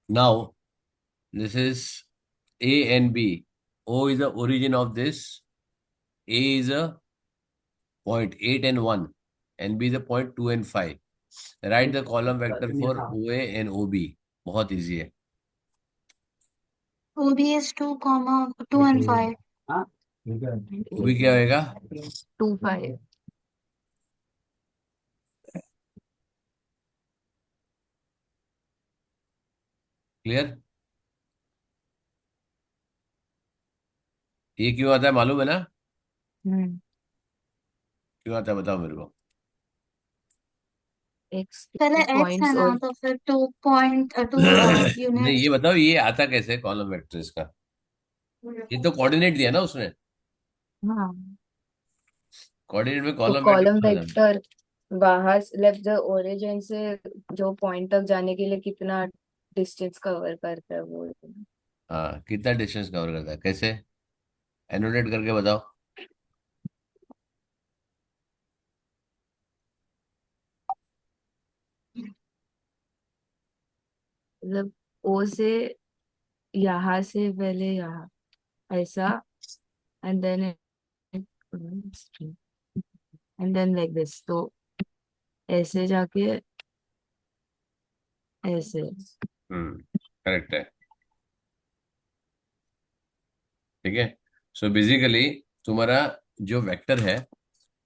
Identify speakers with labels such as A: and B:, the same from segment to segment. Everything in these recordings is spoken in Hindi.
A: Now this is A and B. O is the origin of this. A is a point 8 and 1, and B is a point 2 and 5. Write the column vector for OA and OB. बहुत इजी है.
B: OB is 2 comma 2 and 5.
A: OB क्या होएगा?
C: 2 5.
A: क्लियर? ये क्यों आता है मालूम है ना?
C: हम्म
A: क्यों आता है बताओ मेरे को.
C: एक्स
B: पहले x है
C: पॉइंट्स
B: ना,
C: और
B: तो फिर 2
A: नहीं, ये
B: यूनिट्स।
A: बताओ ये आता कैसे कॉलम वेक्टर इसका. ये तो कोऑर्डिनेट दिया ना उसने.
C: हाँ,
A: कोऑर्डिनेट में
C: तो
A: कॉलम
C: कॉलम
A: वेक्टर.
C: वेक्टर बाहर लेफ्ट द ओरिजिन से जो पॉइंट तक जाने के लिए कितना डिस्टेंस कवर करता है वो.
A: हाँ, कितना डिस्टेंस कवर करता है कैसे? एनोटेट करके बताओ.
C: मतलब ओ से यहाँ से पहले यहाँ ऐसा, एंड देन लाइक दिस, तो ऐसे जाके ऐसे.
A: करेक्ट है. ठीक है. सो बेसिकली तुम्हारा जो वेक्टर है,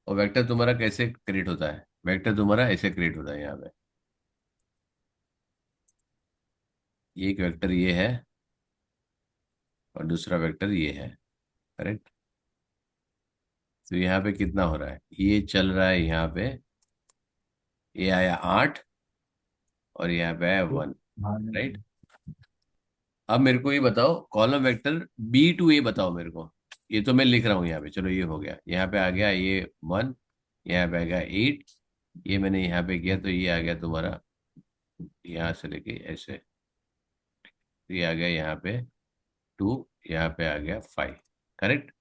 A: वो वेक्टर तुम्हारा कैसे क्रिएट होता है? वेक्टर तुम्हारा ऐसे क्रिएट होता है यहाँ पे. एक वेक्टर ये है और दूसरा वेक्टर ये है. करेक्ट. तो यहाँ पे कितना हो रहा है? ये चल रहा है यहाँ पे. ये आया 8 और यहाँ पे आया 1. राइट. अब मेरे को ये बताओ column vector B to A बताओ मेरे को. ये तो मैं लिख रहा हूँ यहाँ पे. चलो ये हो गया. यहाँ पे आ गया ये 1. यहाँ पे आ गया 8. ये मैंने यहाँ पे किया तो ये आ गया तुम्हारा यहाँ से लेके ऐसे. तो ये आ गया यहाँ पे 2. यहाँ पे आ गया 5. करेक्ट.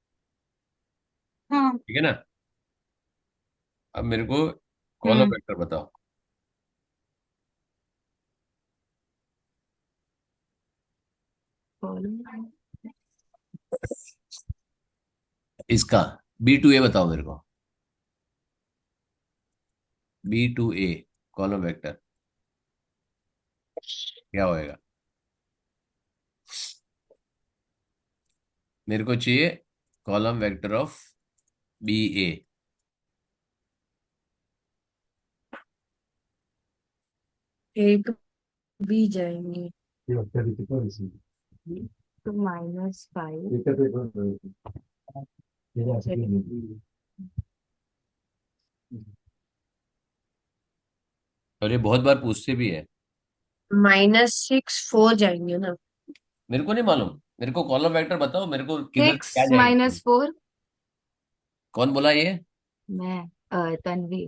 B: हाँ।
A: ठीक है ना. अब मेरे को कॉलम
C: हम्म
A: वेक्टर बताओ
C: कॉलम
A: इसका. B to A बताओ मेरे को. B to A column vector क्या होएगा? मेरे को चाहिए कॉलम वेक्टर ऑफ BA.
C: एक भी जाएंगे तो -5.
A: और ये बहुत बार पूछते भी है.
C: -6 4 जाएंगे ना.
A: मेरे को नहीं मालूम. मेरे को कॉलम वेक्टर बताओ मेरे को किधर क्या
C: 6
A: जाएगा.
C: -4.
A: कौन बोला ये?
C: मैं तन्वी.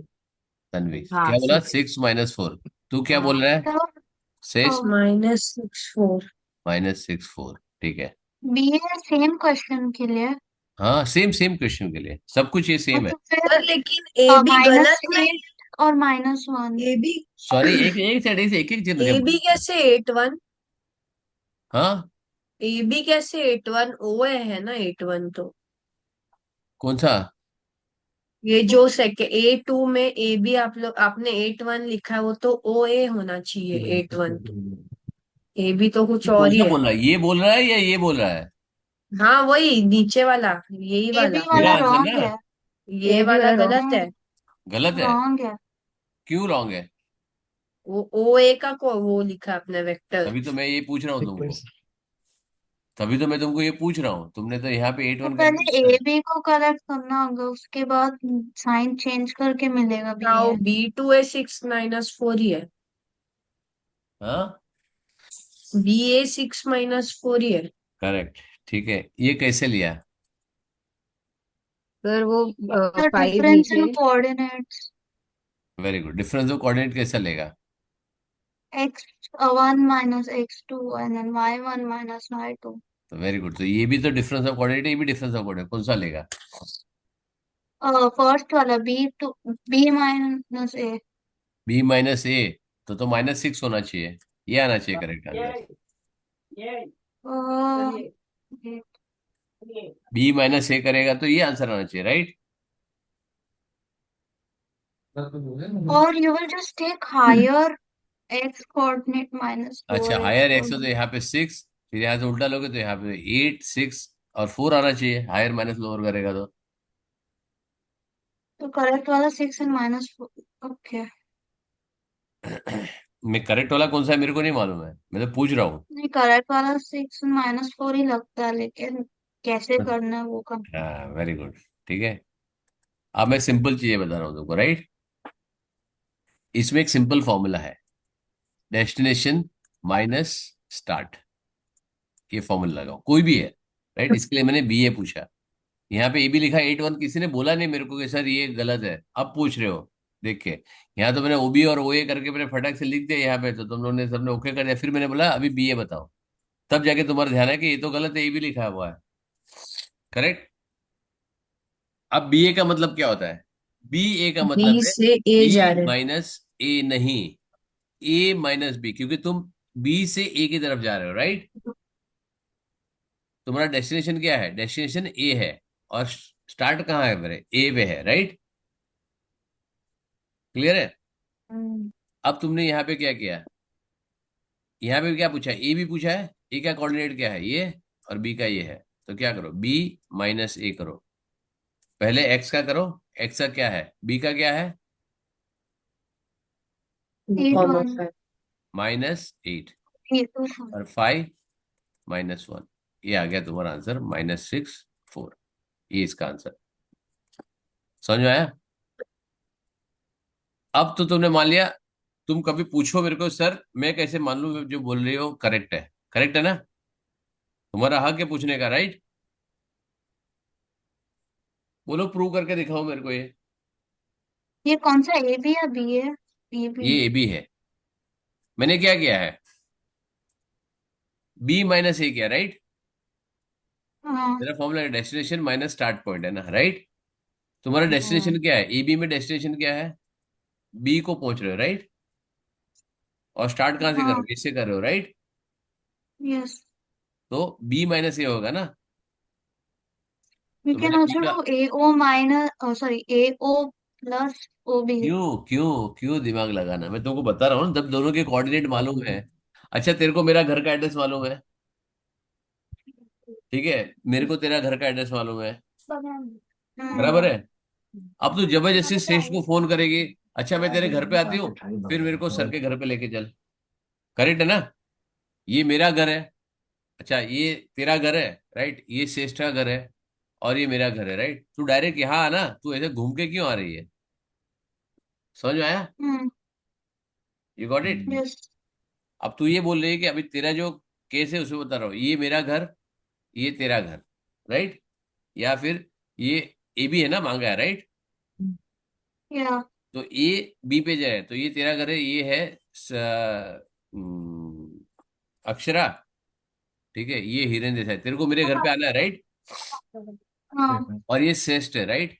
A: तन्वी.
C: हाँ,
A: क्या बोला?
C: 6.
A: 6 - 4. तू क्या बोल
C: हाँ,
A: रहा है?
B: तो
A: 6
C: -6 4.
A: -6 4. ठीक है.
B: बी ए सेम क्वेश्चन के लिए।
A: हाँ, सेम सेम क्वेश्चन के लिए सब कुछ ये सेम है.
B: तो फिर
C: पर लेकिन ए बी
B: माइनस
C: गलत नहीं.
B: 8 और -1।
C: ए बी
A: सॉरी, एक एक साइड से एक एक चीज
C: ए बी
A: बोलते हैं.
C: कैसे 8 1?
A: हाँ.
C: ए बी कैसे 8 1? ओ है ना 8 1 तो.
A: कौन सा?
C: ये जो A2 में ए बी आपने 8 1 लिखा है, वो तो ओ ए होना चाहिए 8 1. ए बी तो कुछ
A: कौन
C: और ही
A: सा
C: है.
A: बोल रहा है? ये बोल रहा है या ये बोल रहा है?
C: हाँ, वही नीचे वाला, यही
B: ए बी
C: वाला.
A: मेरा
B: वाला
A: आंसर
B: रॉन्ग
A: ना.
B: है।
C: ये ए बी वाला वाला गलत रॉन्ग. है.
A: गलत है.
B: रॉन्ग है।
A: क्यों रॉन्ग है?
C: वो ओ ए का को वो लिखा आपने वेक्टर.
A: तभी तो मैं ये पूछ रहा हूँ तुमको. तभी तो मैं तुमको ये पूछ रहा हूँ. तुमने तो यहाँ पे 8
B: तो
A: 1 करके
B: पहले
A: लिखा
B: ए
A: है.
B: बी को करेक्ट करना होगा, उसके बाद साइन चेंज करके मिलेगा बी
C: हाँ,
B: ए।
C: B2 6 -4 ही है.
A: हाँ.
C: BA 6 -4 ही है.
A: करेक्ट. ठीक है. ये कैसे लिया?
C: सर वो
B: द
C: 5
B: डिफरेंस इन
C: नीचे.
B: Coordinates.
A: Very good. Difference of coordinate कैसा लेगा?
B: x1 minus x2 and then y1 minus y2।
A: तो वेरी गुड. तो ये भी तो डिफरेंस ऑफ कोऑर्डिनेट, ये भी डिफरेंस ऑफ कोऑर्डिनेट. कौन सा लेगा?
B: फर्स्ट वाला B minus A.
A: B - A. तो -6 होना चाहिए. ये आना चाहिए करेक्ट आंसर. बी माइनस ए करेगा तो ये आंसर आना चाहिए, राइट।
B: और you will just take higher x coordinate minus
A: अच्छा,
B: lower x
A: हायर एक्स हो तो
B: coordinate.
A: यहाँ पे 6, फिर यहाँ से उल्टा लोगे तो यहाँ पे 8, 6 और 4 आना चाहिए, हायर माइनस लोअर करेगा तो।
B: तो करेक्ट वाला 6 and -4. ओके.
A: मैं करेक्ट वाला कौन सा है मेरे को नहीं मालूम है, मैं तो पूछ रहा हूँ।
B: नहीं, करेक्ट वाला 6 and -4 ही लगता है, लेकिन कैसे करना है वो का.
A: हाँ, वेरी गुड। ठीक है, अब मैं सिंपल चीजें बता रहा हूँ तुमको, राइट। इसमें एक सिंपल फॉर्मूला है, डेस्टिनेशन माइनस स्टार्ट। ये फॉर्मूला लगाओ, कोई भी है, राइट। इसके लिए मैंने बी ए पूछा। यहाँ पे ए बी लिखा 8-1, किसी ने बोला नहीं मेरे को कि सर ये गलत है, अब पूछ रहे हो। देख के यहाँ तो मैंने ओबी और ओ ए करके मैंने फटाक से लिख दिया यहाँ पे, तो तुम लोगों ने सबने ओके कर दिया, फिर मैंने बोला अभी बी ए बताओ। तब जाके तुम्हारा ध्यान है कि ये तो गलत है, ए बी लिखा हुआ है, करेक्ट। अब बी ए का मतलब क्या होता है? बी ए का
C: बी
A: मतलब है
C: से ए
A: बी
C: जा रहे हैं।
A: माइनस ए, नहीं, ए माइनस बी, क्योंकि तुम बी से ए की तरफ जा रहे हो, राइट। तुम्हारा डेस्टिनेशन क्या है? डेस्टिनेशन ए है, और स्टार्ट कहाँ है मेरे? ए पे है, राइट। क्लियर है?
B: हम्म.
A: अब तुमने यहाँ पे क्या किया? यहाँ पे क्या पूछा? ए भी पूछा है, ए का कोऑर्डिनेट क्या है? ये, और बी का ये है। तो क्या करो? बी माइनस ए करो। पहले एक्स का करो, एक्स का क्या है? बी का क्या है?
B: 8-1.
A: -8,
B: 8-2.
A: और 5 - 1, ये आ गया तुम्हारा आंसर, -6 4। ये इसका आंसर, समझ में आया? अब तो तुमने मान लिया। तुम कभी पूछो मेरे को, सर मैं कैसे मान लूं जो बोल रही हो करेक्ट है? करेक्ट है ना? तुम्हारा हक है पूछने का, राइट। बोलो, प्रूव करके दिखाओ मेरे को ये।
B: ये कौन सा, ए बी या बी है? A B.
A: ये ए बी है। मैंने क्या किया है? बी माइनस ए किया, राइट।
B: हाँ.
A: मेरा formula destination minus start point है ना, राइट। तुम्हारा डेस्टिनेशन क्या है? ए बी में डेस्टिनेशन क्या है? बी को पहुंच रहे हो, राइट। और स्टार्ट कहाँ से कर रहे
B: हाँ.
A: हो? इससे कर रहे हो, राइट।
B: यस.
A: तो बी माइनस ए होगा ना।
B: वी
A: तो
B: कैन
A: मैंने बी
B: ऑल्सो
A: का,
B: do A O minus, sorry, A O plus O B.
A: क्यों क्यों क्यों दिमाग लगाना? मैं तुमको बता रहा हूँ ना, जब दोनों के कोऑर्डिनेट मालूम है। अच्छा, तेरे को मेरा घर का एड्रेस मालूम है, ठीक है। मेरे को तेरा घर का एड्रेस मालूम है, बराबर है। अब तू जबरदस्ती श्रेष्ठ को फोन करेगी, अच्छा मैं तेरे घर पे आती हूँ, फिर मेरे को सर के घर पे लेके चल। करेक्ट है ना? ये मेरा घर है, अच्छा ये तेरा घर है, राइट। ये श्रेष्ठ का घर है, और ये मेरा घर है, राइट। तू डायरेक्ट यहाँ आना, तू ऐसे घूम के क्यों आ रही है? समझ में आया?
B: Hmm.
A: You got it?
B: Yes.
A: अब तू ये बोल रही है कि अभी तेरा जो केस है उसमें बता रहा हूँ, ये मेरा घर, ये तेरा घर, राइट। या फिर ये ए बी है ना, मांगा है, राइट।
B: या.
A: तो ए बी पे जाए तो ये तेरा घर है, ये है अक्षरा, ठीक है। ये हिरेन जैसा है, तेरे को मेरे घर पे आना है, राइट।
B: हाँ.
A: और ये श्रेष्ठ है, राइट।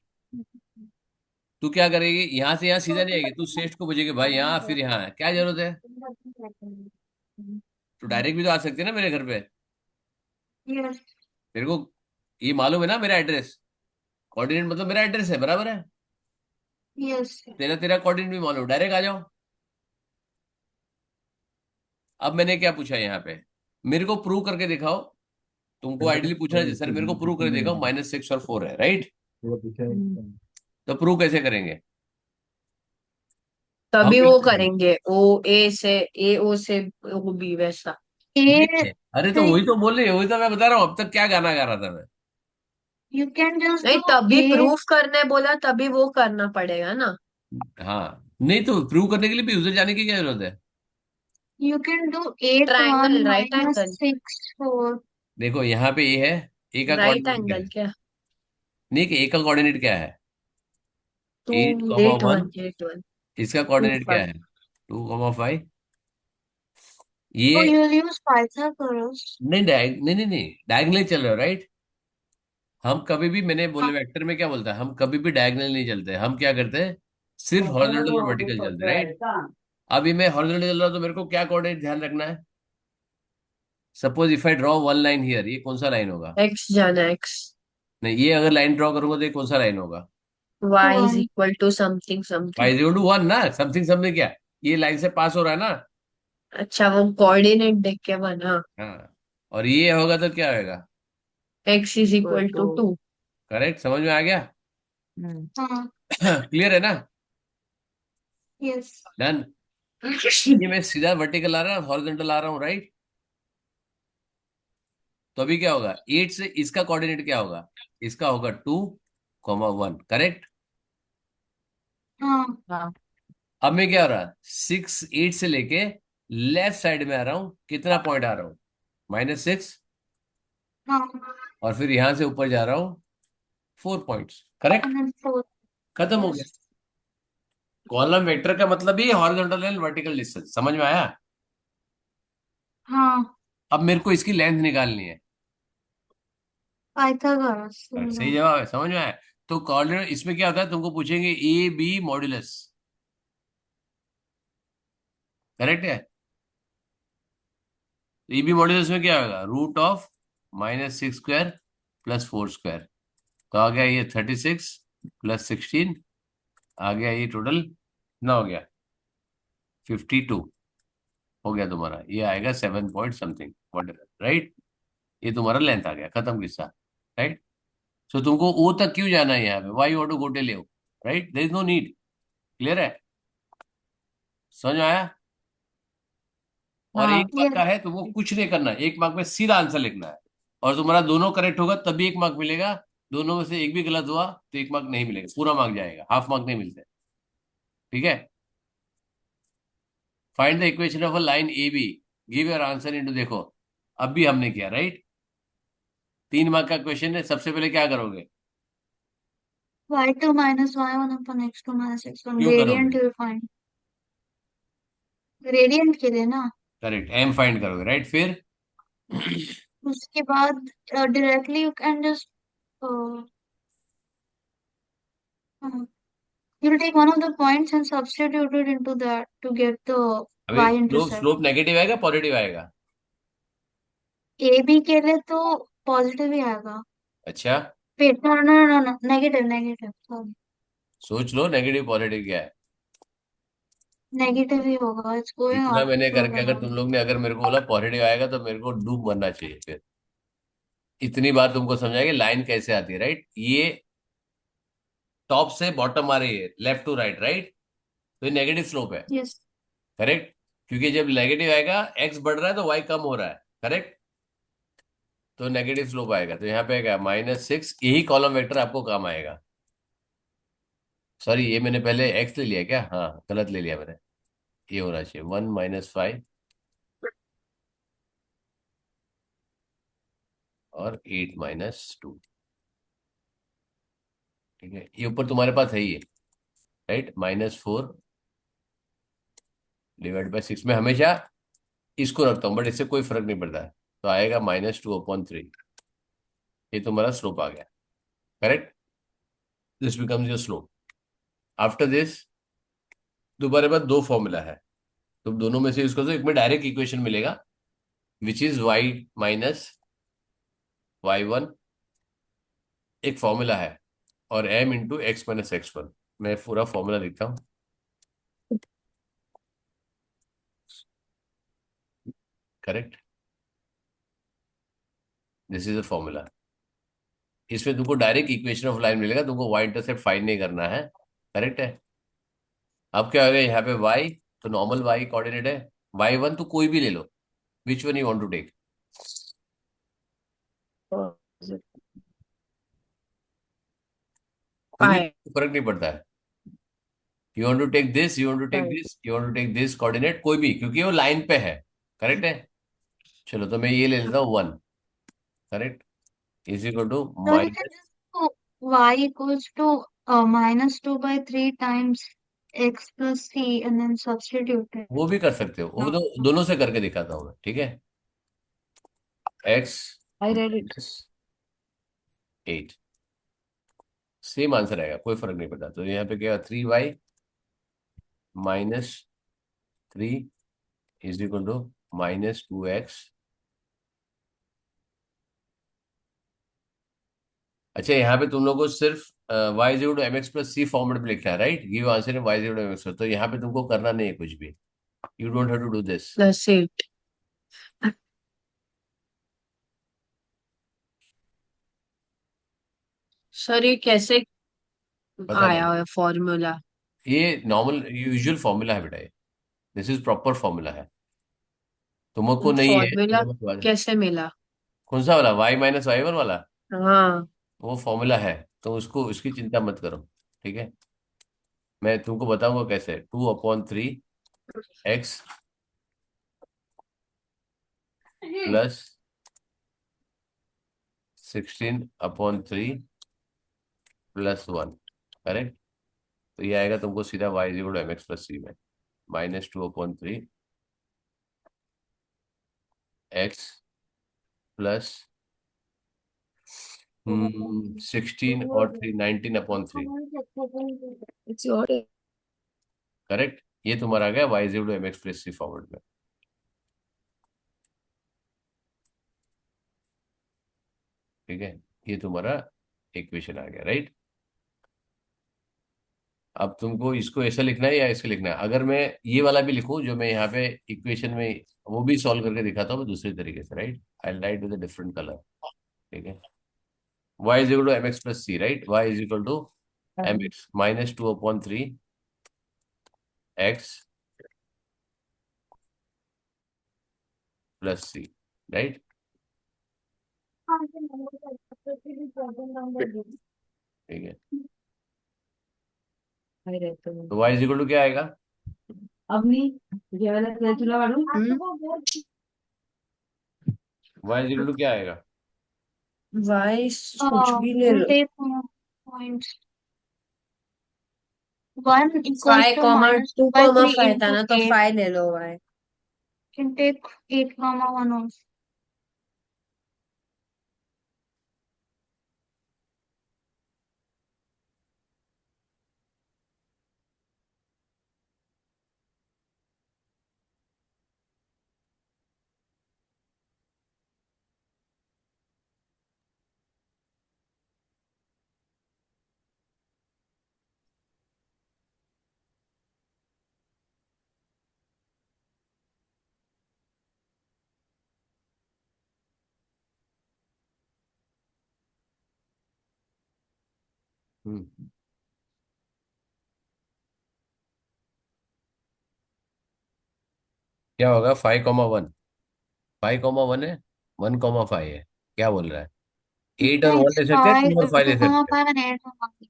A: तू क्या करेगी? यहाँ से यहाँ सीधा नहीं आएगी, तू श्रेष्ठ को पूछेगी भाई यहाँ, फिर यहाँ, क्या जरूरत है? तू डायरेक्ट भी तो आ सकती है ना मेरे घर पे।
B: यस.
A: तेरे को ये मालूम है ना मेरा एड्रेस? कोऑर्डिनेट मतलब मेरा एड्रेस है, बराबर है।
B: यस.
A: तेरा तेरा कोऑर्डिनेट भी मालूम, डायरेक्ट आ जाओ। अब मैंने क्या पूछा यहाँ पे? मेरे को प्रूव करके दिखाओ। तुमको आइडियली पूछना चाहिए, सर मेरे को प्रूव करके दिखाओ -6 और 4 है, राइट। तो प्रूव कैसे करेंगे? हम
C: तभी
A: क्या
C: वो
A: करेंगे?
C: करेंगे, ओ ए से, ए ओ से ओ बी, वैसा।
B: ए
A: नहीं, अरे तो वही
B: से
A: तो बोल रही है, वही तो मैं बता रहा हूँ, अब तक क्या गाना गा रहा था मैं।
B: यू कैन जस्ट
C: नहीं,
B: डू
C: तभी
B: ए.
C: प्रूफ करने बोला, तभी वो करना पड़ेगा ना।
A: हाँ, नहीं तो प्रूव करने के लिए भी उधर जाने की क्या जरूरत है?
B: You can do 8-1
C: triangle, right
B: minus
C: angle.
B: 6-4.
A: देखो यहाँ पे ए है, ए का
C: राइट
A: कोऑर्डिनेट क्या
C: एंगल
A: है?
C: क्या?
A: नहीं, कि ए का कोऑर्डिनेट क्या है?
C: टू,
A: 8,1।
C: 8-1, 8-1,
A: इसका
C: टू
A: कोऑर्डिनेट क्या
C: फाइव।
A: है? 2,5।
B: तो
A: ये,
B: यू विल यूज पाइथागोरस.
A: नहीं नहीं नहीं नहीं, डायगनल चल रहा है, राइट। हम कभी भी, मैंने बोले वेक्टर में क्या बोलता है, हम कभी भी डायगनल नहीं चलते, हम क्या करते हैं? सिर्फ हॉरिजॉन्टल और वर्टिकल चलते, राइट। अभी मैं हॉरिजॉन्टल चल रहा हूं तो मेरे को क्या कोऑर्डिनेट ध्यान रखना है? Suppose if I draw one line here, ये कौन सा लाइन होगा?
C: एक्स जाना एक्स,
A: नहीं, ये अगर लाइन ड्रॉ करूंगा तो ये कौन सा लाइन होगा?
C: Y is
B: one.
C: Equal to something something.
A: Y is two one ना, समथिंग समथिंग क्या, ये लाइन से पास हो रहा है ना।
C: अच्छा, वो कोऑर्डिनेट देख के बना।
A: हाँ, और ये होगा तो क्या होगा?
C: एक्स इज इक्वल टू
B: तो
C: 2।
A: करेक्ट, समझ में आ गया?
B: हाँ।
A: क्लियर है ना?
B: यस।
A: डन। ये मैं सीधा वर्टिकल आ रहा हूँ, हॉरिजॉन्टल आ रहा हूँ, राइट? तो अभी क्या होगा, 8 से इसका कोऑर्डिनेट क्या होगा? इसका होगा 2, 1, करेक्ट।
B: हाँ।
A: अब मैं क्या हो रहा, 6, 8 से लेके लेफ्ट साइड में आ रहा हूँ, कितना पॉइंट आ रहा हूँ? -6।
B: हाँ।
A: और फिर यहां से ऊपर जा रहा हूँ 4 points, correct.
B: and then four.
A: खत्म हो गया।
B: Yes.
A: कॉलम वेक्टर का मतलब ही हॉरिजॉन्टल एंड वर्टिकल डिस्टेंस, समझ में आया?
B: हाँ।
A: अब मेरे को इसकी लेंथ निकालनी है।
B: पाइथागोरस
A: सही
B: थ्योरम।
A: जवाब है, समझ में आया? तो कोऑर्डिनेट इसमें क्या होता है, तुमको पूछेंगे ए बी मॉड्यूलस, करेक्ट है? तो ए बी मॉड्यूलस में क्या होगा, √(-6)² +4²। तो आ गया ये 36 +16, आ गया ये टोटल कितना हो गया, 52 हो गया तुम्हारा। ये आएगा 7 पॉइंट समथिंग, राइट? ये तुम्हारा लेंथ आ गया, खत्म किस्सा, राइट? सो तुमको ओ तक क्यों जाना है यहाँ पे, वाई ऑटो गोटे ले, right? There is no need. Clear है? समझ में आया? और एक मार्क का
B: यस।
A: है, तुमको कुछ नहीं करना, एक मार्क में सीधा आंसर लिखना है। और तुम्हारा दोनों करेक्ट होगा तभी एक मार्क मिलेगा, दोनों में से एक भी गलत हुआ तो एक मार्क नहीं मिलेगा, पूरा मार्क जाएगा, हाफ मार्क नहीं मिलते। ठीक है? Find the equation of a line A B, give your answer into, देखो अब भी हमने किया, राइट? 3 मार्क का क्वेश्चन है, सबसे पहले क्या करोगे?
B: y2 minus y1 upon x2 minus x1
A: क्यों करोगे?
B: gradient you will find। Gradient के लिए ना।
A: करेक्ट, एम फाइंड करोगे, राइट? फिर
B: उसके बाद directly you can just you'll take one of the points and substitute it into that to get the
A: अभी स्लोप
B: y-intercept।
A: स्लोप नेगेटिव आएगा पॉजिटिव आएगा?
B: ए बी के लिए तो पॉजिटिव ही आएगा।
A: अच्छा,
B: wait, no no no no, negative negative sorry.
A: सोच लो नेगेटिव पॉजिटिव क्या है।
B: नेगेटिव ही होगा, इट्स गोइंग
A: इतना
B: अप
A: मैंने करके
B: एंड
A: अगर
B: डाउन।
A: तुम लोग ने अगर मेरे को बोला पॉजिटिव आएगा तो मेरे को डूब मरना चाहिए फिर। इतनी बार तुमको समझाएंगे लाइन कैसे आती है, राइट? ये टॉप से बॉटम आ रही है, लेफ्ट टू राइट, राइट? तो ये नेगेटिव स्लोप है,
B: यस।
A: करेक्ट? क्योंकि जब नेगेटिव आएगा, एक्स बढ़ रहा है तो वाई कम हो रहा है, करेक्ट? तो नेगेटिव स्लोप आएगा, तो यहाँ पे आएगा -6, यही कॉलम वेक्टर आपको काम आएगा। सॉरी, ये मैंने पहले एक्स ले लिया क्या, हाँ गलत ले लिया मैंने, ये होना चाहिए 1 - 5 और 8 - 2। ठीक है, ये ऊपर तुम्हारे पास है ही है, राइट? -4 ÷ 6 में हमेशा इसको रखता हूँ, बट इससे कोई फर्क नहीं पड़ता है। तो आएगा -2/3, ये तुम्हारा स्लोप आ गया, correct? This becomes your slope. After this तुम्हारे पास दो फॉर्मूला है, तुम दोनों में से यूज कर दो, एक में डायरेक्ट इक्वेशन मिलेगा विच इज y - y1, एक फॉर्मूला है, और m × x - x1। मैं पूरा फॉर्मूला लिखता हूँ, correct? This is a formula. इसमें तुमको डायरेक्ट इक्वेशन ऑफ लाइन मिलेगा, तुमको वाई इंटरसेप्ट फाइंड नहीं करना है, करेक्ट है? अब क्या हो गया यहाँ पे y, तो नॉर्मल y कोऑर्डिनेट है, y1 तो कोई भी ले लो, which one you want to take, कोई भी,
C: पाए।
A: फर्क नहीं पड़ता है। You want to take this, you want to take this, you want to take this coordinate, कोई भी, क्योंकि वो लाइन पे है, करेक्ट है? चलो, तो मैं ये ले लेता हूँ 1, correct, is equal to
B: So you can
A: minus,
B: just do y equals to -2/3 times x plus c and then substitute
A: वो
B: it.
A: भी कर सकते हो, वो
B: No.
A: तो दोनों से करके दिखाता हूँ मैं, ठीक है? x
C: I read it.
A: -8, same answer आएगा, कोई फर्क नहीं पड़ता। तो यहाँ पे क्या, 3y - 3 is equal to -2x अच्छा, यहाँ पे तुम लोग को सिर्फ y zero to M x plus c format में लिखना है, right? Give answer in y zero to M x, तो यहाँ पे तुमको करना नहीं है कुछ भी। You don't have to do this.
C: Plus 8। Sir ये कैसे
A: पता
C: आया
A: नहीं,
C: है फॉर्मूला?
A: ये नॉर्मल यूजुअल फॉर्मूला है बेटा, ये दिस इज प्रॉपर फॉर्मूला है। तुमको नहीं है
C: फॉर्मूला
A: तो मत वाला।
C: कैसे मिला?
A: कौन सा वाला, वाई माइनस वाई वन वाला?
C: हाँ।
A: वो फॉर्मूला है, तो उसको उसकी चिंता मत करो। ठीक है, मैं तुमको बताऊंगा कैसे। 2/3 एक्स प्लस 16/3 प्लस 1, करेक्ट? तो ये आएगा तुमको सीधा Y equal to M x plus C में, -2/3 एक्स प्लस 16 और 3 19/3,
C: It's your
A: करेक्ट? ये तुम्हारा आ गया y equal to M x plus c forward में। ठीक है, ये तुम्हारा इक्वेशन आ गया, राइट? अब तुमको इसको ऐसा लिखना है या ऐसे लिखना है? अगर मैं ये वाला भी लिखूं जो मैं यहाँ पे इक्वेशन में, वो भी सॉल्व करके दिखाता हूँ दूसरी तरीके से, right? I write with different colour. ठीक है, y is equal to M x plus c, right? y is equal to M x -2/3 x plus c, right? ठीक है, तो y इज इक्वल टू क्या आएगा?
C: अवनी जेवायला तुला वाढू?
A: y इज इक्वल टू क्या आएगा?
C: वाइस कुछ भी ले
B: we'll
C: लो।
B: take points 1 equals
C: five
B: to
C: comma
B: minus
C: two
B: 2 by
C: comma
B: 3
C: five था
B: into
C: ना, तो
B: 8.
C: फाइव ले लो Y.
B: Can take 8 comma 1 also.
A: Hmm, क्या होगा? 5,1, 5,1 है, 1,5 है, क्या बोल रहा है? 8 और 1 ले
B: It's
A: सकते हैं,
B: 5,
A: 2 और 5 ले
B: 2 comma
A: सकते हैं।
B: 5 and 8 comma 5.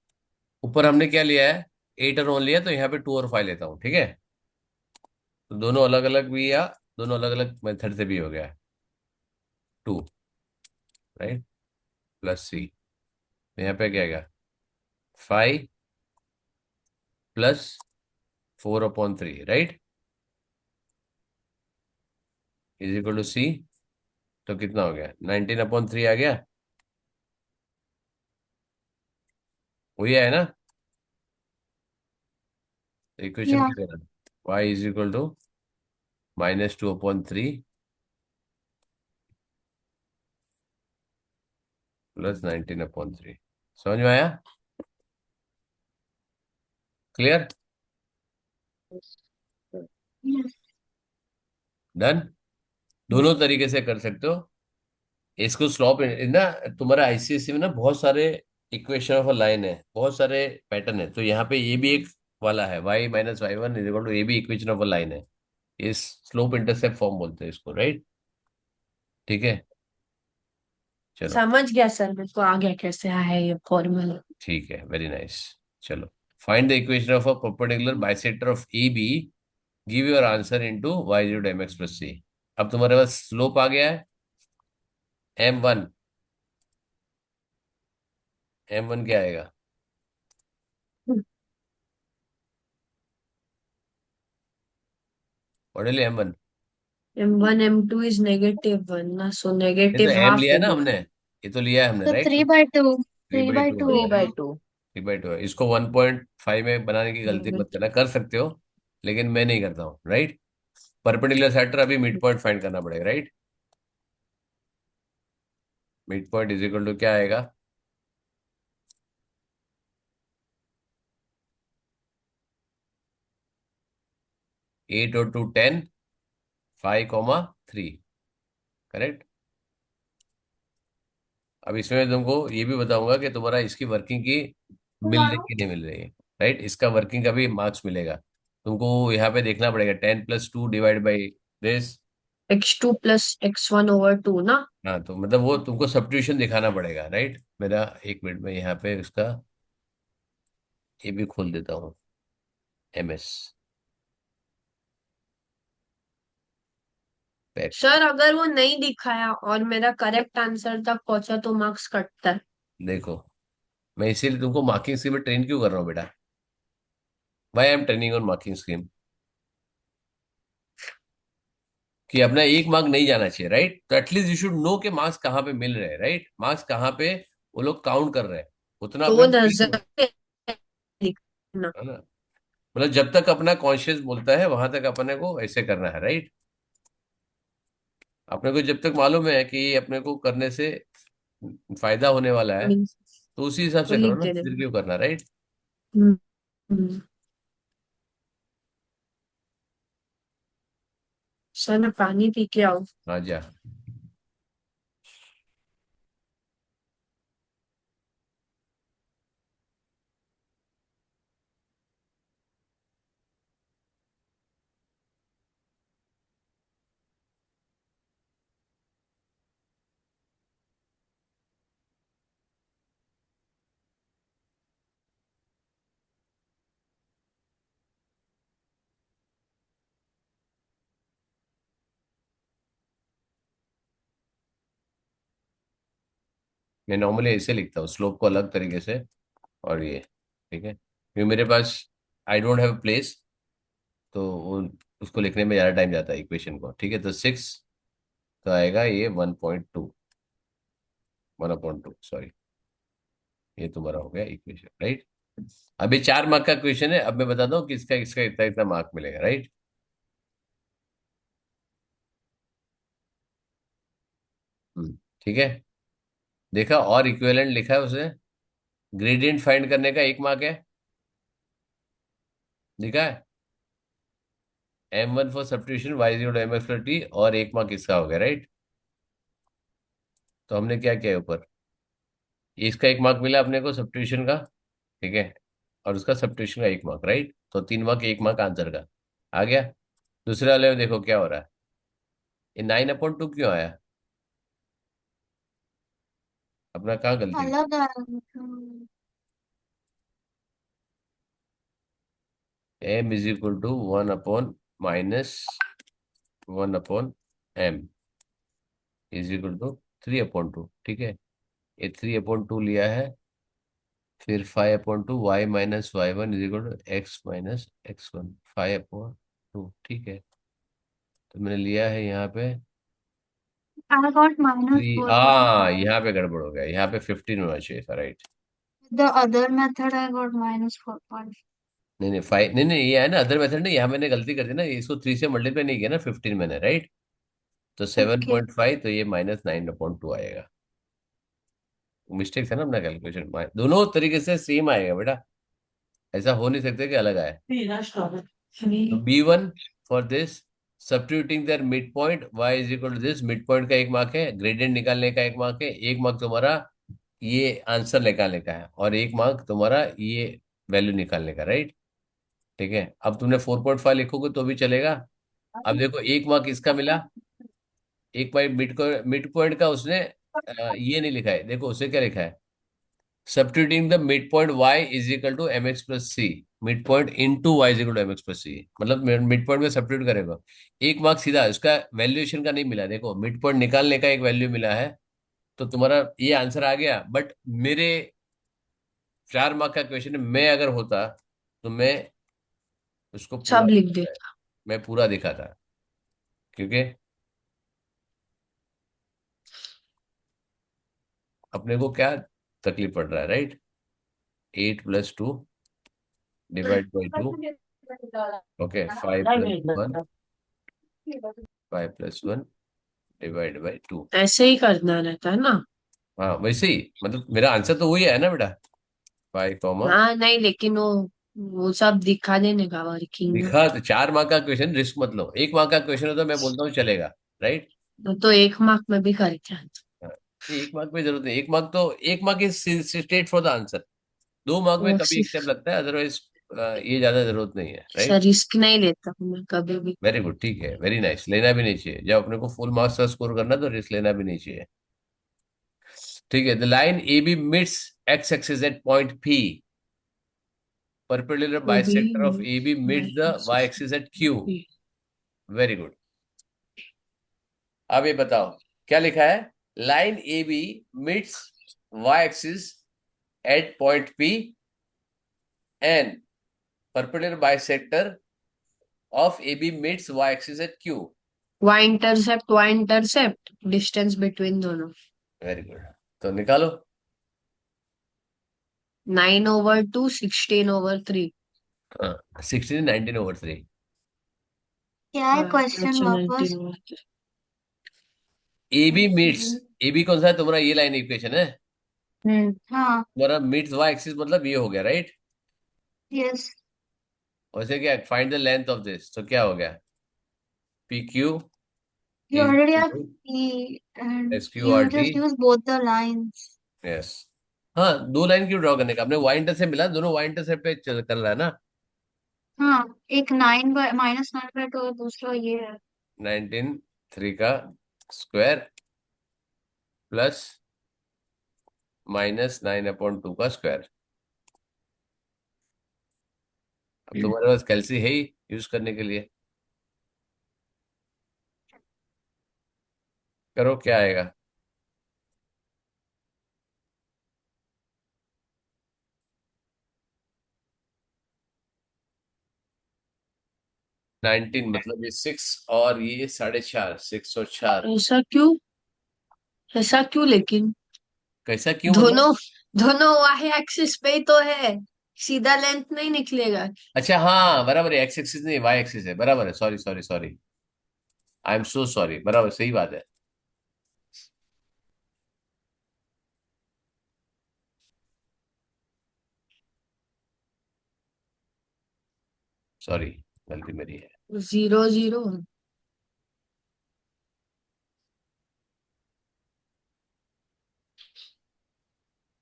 A: ऊपर हमने क्या लिया है? 8 और 1 लिया, तो यहाँ पे 2 और 5 लेता हूँ, ठीक है? तो दोनों अलग अलग भी, या दोनों अलग अलग मेथड से भी हो गया। 2, राइट, प्लस सी। यहाँ पे क्या आएगा? 5 + 4/3, राइट, इज इक्वल टू सी। तो कितना हो गया? 19/3 आ गया, वही है ना? तो इक्वेशन
B: Yeah.
A: क्या देना? Y is equal to -2/3 plus 19/3। समझ में आया? क्लियर?
B: Yes.
A: डन। दोनों तरीके से कर सकते हो इसको। स्लॉप ना, तुम्हारा आईसीएससी में ना बहुत सारे इक्वेशन ऑफ लाइन है, बहुत सारे पैटर्न है, तो यहाँ पे ये भी एक वाला है, y - y1 is equal to, ये भी इक्वेशन ऑफ लाइन है। ये स्लोप इंटरसेप्ट फॉर्म बोलते हैं इसको, राइट? ठीक है, चलो।
C: समझ गया सर, मेरे को आ गया कैसे आया ये फॉर्मूला।
A: ठीक है, वेरी नाइस। चलो, find the equation of a perpendicular bisector of A B, give your answer into y zero M x plus C. अब तुम्हारे पास स्लोप आ गया है, m1। m1 क्या आएगा? What is m1?
C: M1 M2 is -1 ना, सो
A: ये तो
C: नेगेटिव
A: m
C: हाफ
A: लिया है ना
C: होगी।
A: हमने, ये तो लिया है हमने,
B: So
A: right?
B: 3 by 2.
A: Three
B: 3
A: by
B: by
A: two
B: 2
A: हो
C: थ्री
A: जाएगा।
C: बाई
B: होगा.
C: टू
A: 3/2 है, इसको 1.5 में बनाने की गलती मत करना, कर सकते हो लेकिन मैं नहीं करता हूँ, राइट? परपेंडिकुलर सेक्टर, अभी मिड पॉइंट फाइंड करना पड़ेगा, right? Mid point is equal to क्या आएगा? 8 और 2 10, 5,3, करेक्ट। अब इसमें तुमको ये भी बताऊंगा कि तुम्हारा इसकी वर्किंग की मिल रही कि नहीं मिल रही है, राइट। इसका वर्किंग का भी मार्क्स मिलेगा तुमको। यहाँ पे देखना पड़ेगा 10 + 2 divide by this.
C: x2 + x1/2 ना।
A: हाँ, तो मतलब वो तुमको सब्स्टिट्यूशन दिखाना पड़ेगा, राइट। मेरा एक मिनट में यहाँ पे उसका ये भी खोल देता हूँ, MS पैक।
C: सर अगर वो नहीं दिखाया और मेरा करेक्ट आंसर तक पहुंचा तो मार्क्स कटता है।
A: देखो, मैं इसीलिए तुमको मार्किंग स्कीम में ट्रेन क्यों कर रहा हूँ बेटा। Why I am training on marking scheme, कि अपना एक मार्क नहीं जाना चाहिए, राइट। तो एटलीस्ट यू शुड नो कि मार्क्स कहाँ पे मिल रहे हैं, राइट। मार्क्स कहाँ पे वो लोग काउंट कर रहे हैं, उतना
C: तो
A: अपने
C: वो
A: को ठीक हो,
C: नजर लिखना।
A: है ना। मतलब जब तक अपना कॉन्शियस बोलता है वहां तक अपने को ऐसे करना है, राइट। अपने को जब तक मालूम है कि ये अपने को करने से फायदा होने वाला है, तो उसी हिसाब
C: तो
A: से करो
C: लिख
A: ना,
C: दे
A: फिर
C: देना।
A: क्यों करना, राइट।
C: हम्म, हम्म। सर मैं पानी पी के आऊँ।
A: हाँ जा। मैं नॉर्मली ऐसे लिखता हूँ, स्लोप को अलग तरीके से, और ये ठीक है, क्योंकि मेरे पास आई डोंट हैव प्लेस, तो वो उसको लिखने में ज़्यादा टाइम जाता है इक्वेशन को, ठीक है। तो 6 तो आएगा ये 1.2, 1/2, सॉरी। ये तुम्हारा हो गया इक्वेशन, राइट। अभी 4 मार्क का क्वेश्चन है, अब मैं बताता हूँ कि इसका इसका इतना इतना मार्क मिलेगा, राइट। ठीक है। देखा, और इक्विवेलेंट लिखा है उसने। ग्रेडियंट फाइंड करने का 1 मार्क है, लिखा है। M1 फॉर सब्स्टिट्यूशन y0 और 1 मार्क इसका हो गया, राइट। तो हमने क्या किया ऊपर, इसका 1 मार्क मिला अपने को सब्स्टिट्यूशन का, ठीक है, और उसका सब्स्टिट्यूशन का 1 मार्क, राइट। तो 3 मार्क, 1 मार्क आंसर का आ गया। दूसरे वाले में देखो क्या हो रहा है, ये 9/2 क्यों आया, अपना कहाँ गलती हुई।
B: अलग है।
A: M = 1/-1/m = 3/2, ठीक है। ये 3/2 लिया है, फिर 5/2 y - y1 = x - x1, 5/2, ठीक है। तो मैंने लिया है यहाँ पे
B: I got
A: 3।
B: -4.5.
A: यहाँ पे गड़बड़ हो गया, यहाँ पे 15 होना चाहिए था, right.
B: The other method I got -4.5.
A: नहीं नहीं, 5 नहीं नहीं, ये है ना अदर मेथड, नहीं, यहाँ मैंने गलती कर दी ना, इसको 3 से मल्टीप्लाई नहीं किया ना, 15 मैंने, राइट। तो सेवन
B: Okay.
A: पॉइंट फाइव तो ये -9/2 आएगा। मिस्टेक था ना अपना कैलकुलेशन, दोनों तरीके से सेम आएगा बेटा, ऐसा हो नहीं सकता कि अलग आए। तो B1 for this, substituting there mid point y = this, mid point का 1 मार्क है, ग्रेडियंट निकालने का 1 मार्क है, 1 मार्क तुम्हारा ये आंसर निकालने का है, और 1 मार्क तुम्हारा ये वैल्यू निकालने का, राइट। ठीक है, अब तुमने 4.5 लिखोगे तो भी चलेगा। अब देखो 1 मार्क इसका मिला, एक पॉइंट मिड पॉइंट का उसने ये नहीं लिखा है, देखो उसे क्या लिखा है, substituting the mid point y = mx + c, mid point into y = mx + c, मतलब मिड पॉइंट में सब्स्टिट्यूट करेगा। 1 मार्क सीधा उसका वैल्यूएशन का नहीं मिला, देखो मिड पॉइंट निकालने का एक वैल्यू मिला है, तो तुम्हारा ये आंसर आ गया। बट मेरे 4 मार्क का क्वेश्चन मैं अगर होता तो मैं उसको पूरा,
C: सब लिख दे।
A: मैं पूरा दिखाता, क्योंकि अपने को क्या तकलीफ पड़ रहा है, राइट। 8 + 2 / 2, ओके, 5 + 1, 5 + 1 / 2।
C: ऐसे ही करना रहता है ना।
A: हाँ वैसे ही, मतलब मेरा आंसर तो वही है ना बेटा, 5,
C: हाँ नहीं लेकिन वो वो सब दिखा देने का वर्किंग में।
A: दिखा तो 4 मार्क का क्वेश्चन, रिस्क मत लो। 1 मार्क का क्वेश्चन हो तो मैं बोलता हूँ चलेगा, राइट।
C: तो 1 मार्क में भी करके आता।
A: हाँ, नहीं 1 मार्क में जरूरत नहीं। 1 मार्क तो 1 mark is straight for the answer. 2 mark में
C: वो
A: कभी एक स्टेप
C: सिर्फ
A: लगता है, अदरवाइज ये ज्यादा जरूरत नहीं है, राइट।
C: रिस्क नहीं लेता हूँ मैं कभी भी।
A: वेरी गुड, ठीक है, वेरी नाइस। लेना भी नहीं चाहिए, जब अपने को फुल मार्क्स का स्कोर करना तो रिस्क लेना भी नहीं चाहिए। ठीक है, the line A B mids x axis at point P, perpendicular
C: वो भी
A: bisector of AB meets the y-axis at Q. Very good. अब ये बताओ क्या लिखा है। Line A B mids y-axis at point P and perpendicular bisector of AB meets y-axis at Q.
C: Y intercept distance between दोनों।
A: वेरी गुड, तो निकालो।
C: 9/2 16/3।
A: 16 19/3।
B: क्या है क्वेश्चन
C: अच्छा
B: वापस?
C: 19/3।
A: A B meets, A B कौन सा है तुम्हारा, ये लाइन इक्वेशन है।
B: हाँ।
A: तुम्हारा मीट्स वाई एक्सिस मतलब ये हो गया, राइट।
B: यस।
A: वैसे क्या, find the length of this, तो क्या हो गया, P Q
B: You
A: is
B: already
A: equal
B: have
A: to
B: P and
A: S Q R
B: you
A: T.
B: just use both the lines.
A: Yes. हाँ, 2 लाइन क्यों ड्रॉ करने का, अपने वाई इंटरसेप्ट मिला, दोनों वाई इंटरसेप्ट पे कर रहा है ना।
B: हाँ, एक 9/-9/2 और दूसरा ये है।
A: 19/3 का स्क्वायर प्लस -9/2 का स्क्वायर। अब तुम्हारे पास कैलसी है ही यूज करने के लिए। करो, क्या आएगा। 19 मतलब ये 6 और ये 4.5, 604।
C: ऐसा क्यों लेकिन?
A: कैसा क्यों मतलब।
C: दोनों दोनों वाई एक्सिस पे ही तो है। सीधा लेंथ नहीं निकलेगा।
A: अच्छा हाँ बराबर है, एक्स एक्सिस नहीं वाई एक्सिस है, बराबर है, sorry sorry sorry, I am so sorry, बराबर सही बात है। सॉरी, गलती मेरी है।
C: 0 0।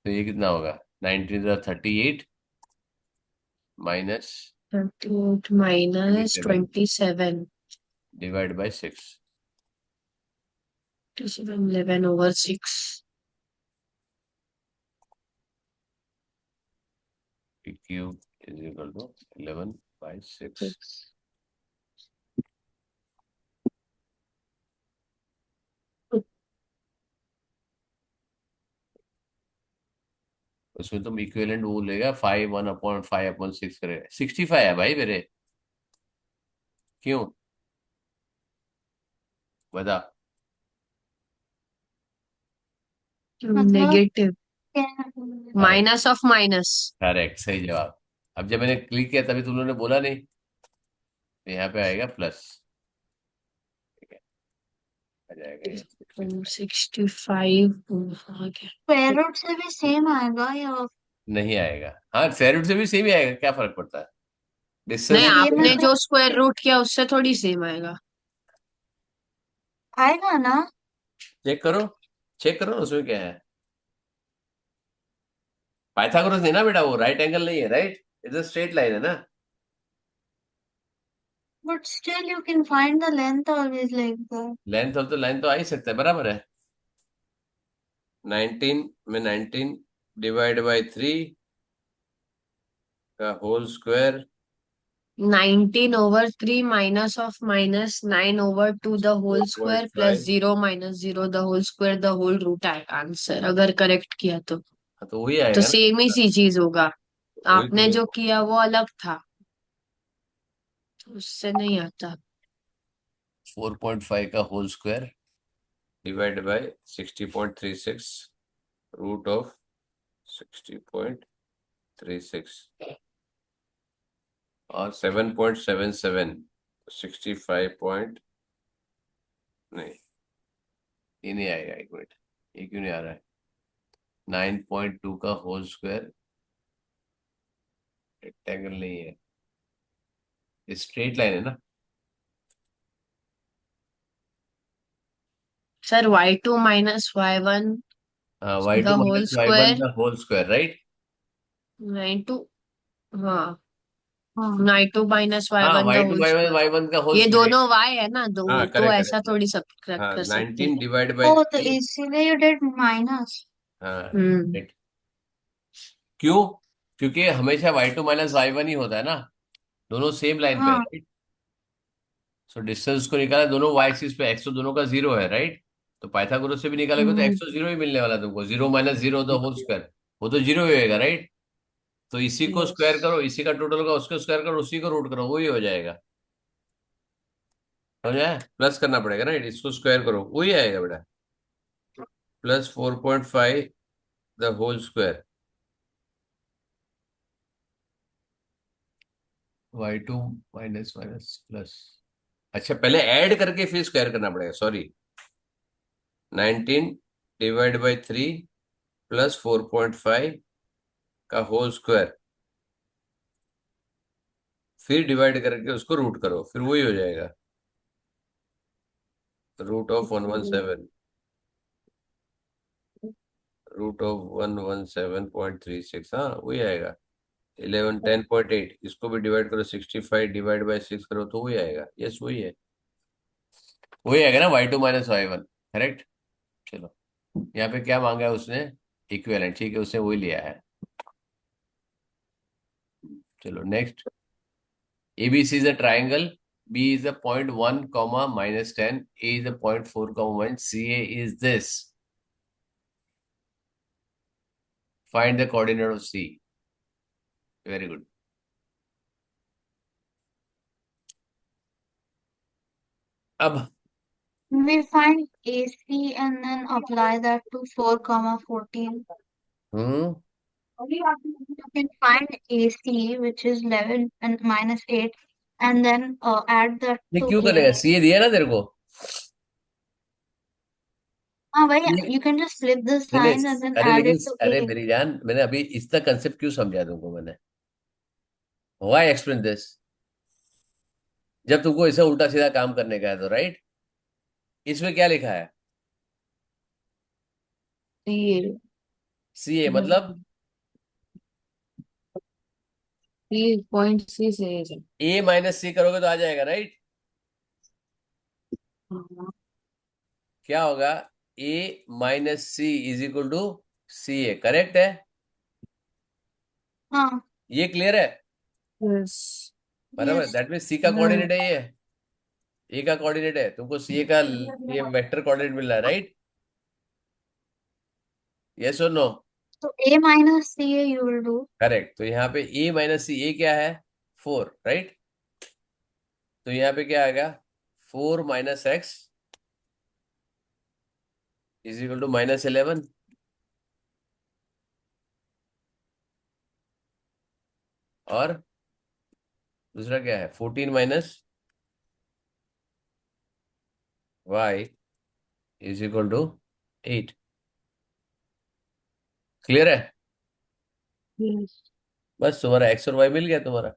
A: तो ये कितना होगा, 19 38 minus
C: 38
A: twenty
C: minus
A: seven
C: 27।
A: Divide by 6।
C: 11/6।
A: P Q is equal to 11/6। उसमें तुम इक्विवेलेंट वो लेगा 5 1/5/6 करेगा, 65 है भाई मेरे। क्यों, बता।
B: मतलब
C: नेगेटिव।
B: क्या?
A: Correct,
C: minus of minus.
A: Correct, सही जवाब। अब जब मैंने क्लिक किया तभी तुम लोगों ने बोला नहीं, तो यहाँ पे आएगा प्लस। ठीक है, आ जाएगा ये 65।
C: 65 आ गया।
B: स्क्वायर रूट से भी सेम आएगा या?
A: नहीं आएगा, हाँ स्क्वायर रूट से भी सेम ही आएगा, क्या फर्क पड़ता है,
C: नहीं,
A: डिस्टेंस।
B: पर ये
C: आपने
B: मतलब
C: जो स्क्वायर रूट किया उससे थोड़ी सेम आएगा।
B: आएगा ना?
A: चेक करो, चेक करो उसमें क्या है। पाइथागोरस नहीं ना बेटा, वो राइट एंगल नहीं है, राइट, इधर स्ट्रेट लाइन है ना।
B: But still you can find the length always like that.
A: Length of the line तो आ ही सकता है, बराबर है। 19 में 19 डिवाइड बाई 3 का whole square.
C: 19/3 minus of minus 9/2 the whole square plus
A: 4.5।
C: 0 - 0 the whole square the whole root आएगा आंसर, अगर करेक्ट किया तो।
A: हाँ तो वही
C: तो
A: आएगा ना।
C: सेम ही सी चीज होगा।
A: वही
C: आपने
A: तो,
C: जो किया वो अलग था, तो उससे नहीं आता।
A: 4.5 का whole square divide by 60.36 root of 60.36 और 7.77, 65 पॉइंट, नहीं ये नहीं आएगा, एक मिनट, ये क्यों नहीं आ रहा है। 9.2 का होल स्क्वायर रेक्टेंगल नहीं है, स्ट्रेट लाइन है ना।
C: सर y2 माइनस y1
A: हाँ, y
C: the
A: two
C: whole
A: minus Y one
C: square
A: the whole square, right.
C: 9 हाँ
B: हाँ
C: 9 माइनस वाई
A: हाँ,
C: one the
A: y two
C: whole
A: minus
C: square.
A: Y one का होल
C: ये
A: स्क्वायर।
C: दोनों y है ना,
A: हाँ,
C: तो
A: करेक्ट
C: ऐसा
A: करेक्ट।
C: थोड़ी सब्ट्रैक्ट
A: हाँ,
C: कर सकते हैं।
A: 19 डिवाइड बाई
B: तो
A: 3।
B: इसीलिए यू डिड माइनस।
A: हाँ,
C: हम्म।
A: right। क्यों? क्योंकि हमेशा Y two minus Y one ही होता है ना, दोनों सेम लाइन पे है,
B: हाँ
A: राइट। सो डिस्टेंस को निकाला, दोनों वाई एक्सिस पे, एक्स तो दोनों का जीरो है, राइट। तो पाइथागोरस से भी निकालेगा तो
C: हम्म।
A: एक्स तो जीरो ही मिलने वाला तुमको, zero minus zero the whole square, वो तो जीरो ही होएगा, राइट। तो इसी को
C: यस।
A: स्क्वायर करो, इसी का टोटल का उसको स्क्वायर करो, उसी को रूट करो, वही हो जाएगा। समझ आया? प्लस करना पड़ेगा ना, इसको स्क्वायर करो, वही आएगा बेटा, +4.5 the whole square, y two minus minus plus. अच्छा, पहले ऐड करके फिर स्क्वायर करना पड़ेगा, सॉरी। 19 डिवाइड बाई 3 +4.5 का होल स्क्वायर, फिर डिवाइड करके उसको रूट करो, फिर वही हो जाएगा, √117, √117.36, हाँ वही आएगा। 1110.8, इसको भी डिवाइड करो, 65 डिवाइड बाई 6 करो तो वही आएगा। यस, वही है, वही आएगा ना, y two minus Y one, correct. चलो, यहाँ पे क्या मांगा है उसने? इक्विवेलेंट, ठीक है, उसने वही लिया है। चलो next. ABC is a triangle. B is a point 1 comma minus 10. A is a point 4 comma 1. CA is this. Find the coordinate of C. Very good. अब
B: we find AC and then apply that to 4, 14.
A: Hmm
B: You can find AC, which is 11 and minus 8, and then add that
A: ये
B: to
A: क्यों करेगा?
B: A.
A: CA दिया ना तेरे को।
B: हाँ भैया,
A: ये
B: you can just flip the
A: नहीं नहीं,
B: sign and then
A: अरे
B: add
A: लेकिन,
B: it to
A: अरे
B: A.
A: मेरी जान, मैंने अभी इसका कंसेप्ट क्यों समझा तुमको मैंने? Why explain this? जब तुमको ऐसा उल्टा सीधा काम करने का है तो, राइट। इसमें क्या लिखा है?
C: ये
A: CA मतलब
C: पॉइंट सी से ये जो-
A: A माइनस C करोगे तो आ जाएगा, राइट।
C: हाँ।
A: क्या होगा? A - C = CA, करेक्ट है।
B: हाँ
A: ये क्लियर है?
C: यस।
A: बराबर,
B: yes.
A: दैट मीन C का कोऑर्डिनेट है ये, A का कोऑर्डिनेट है, तुमको CA का ये वेक्टर कोऑर्डिनेट मिल रहा है, राइट। यस और no?
B: So A minus CA you will do.
A: करेक्ट। तो यहाँ पे A - C, A क्या है? 4, राइट। तो यहाँ पे क्या आएगा? 4 - x = -11। और दूसरा क्या है? 14 - y = 8। क्लियर है?
C: यस।
A: बस तुम्हारा x और y मिल गया, तुम्हारा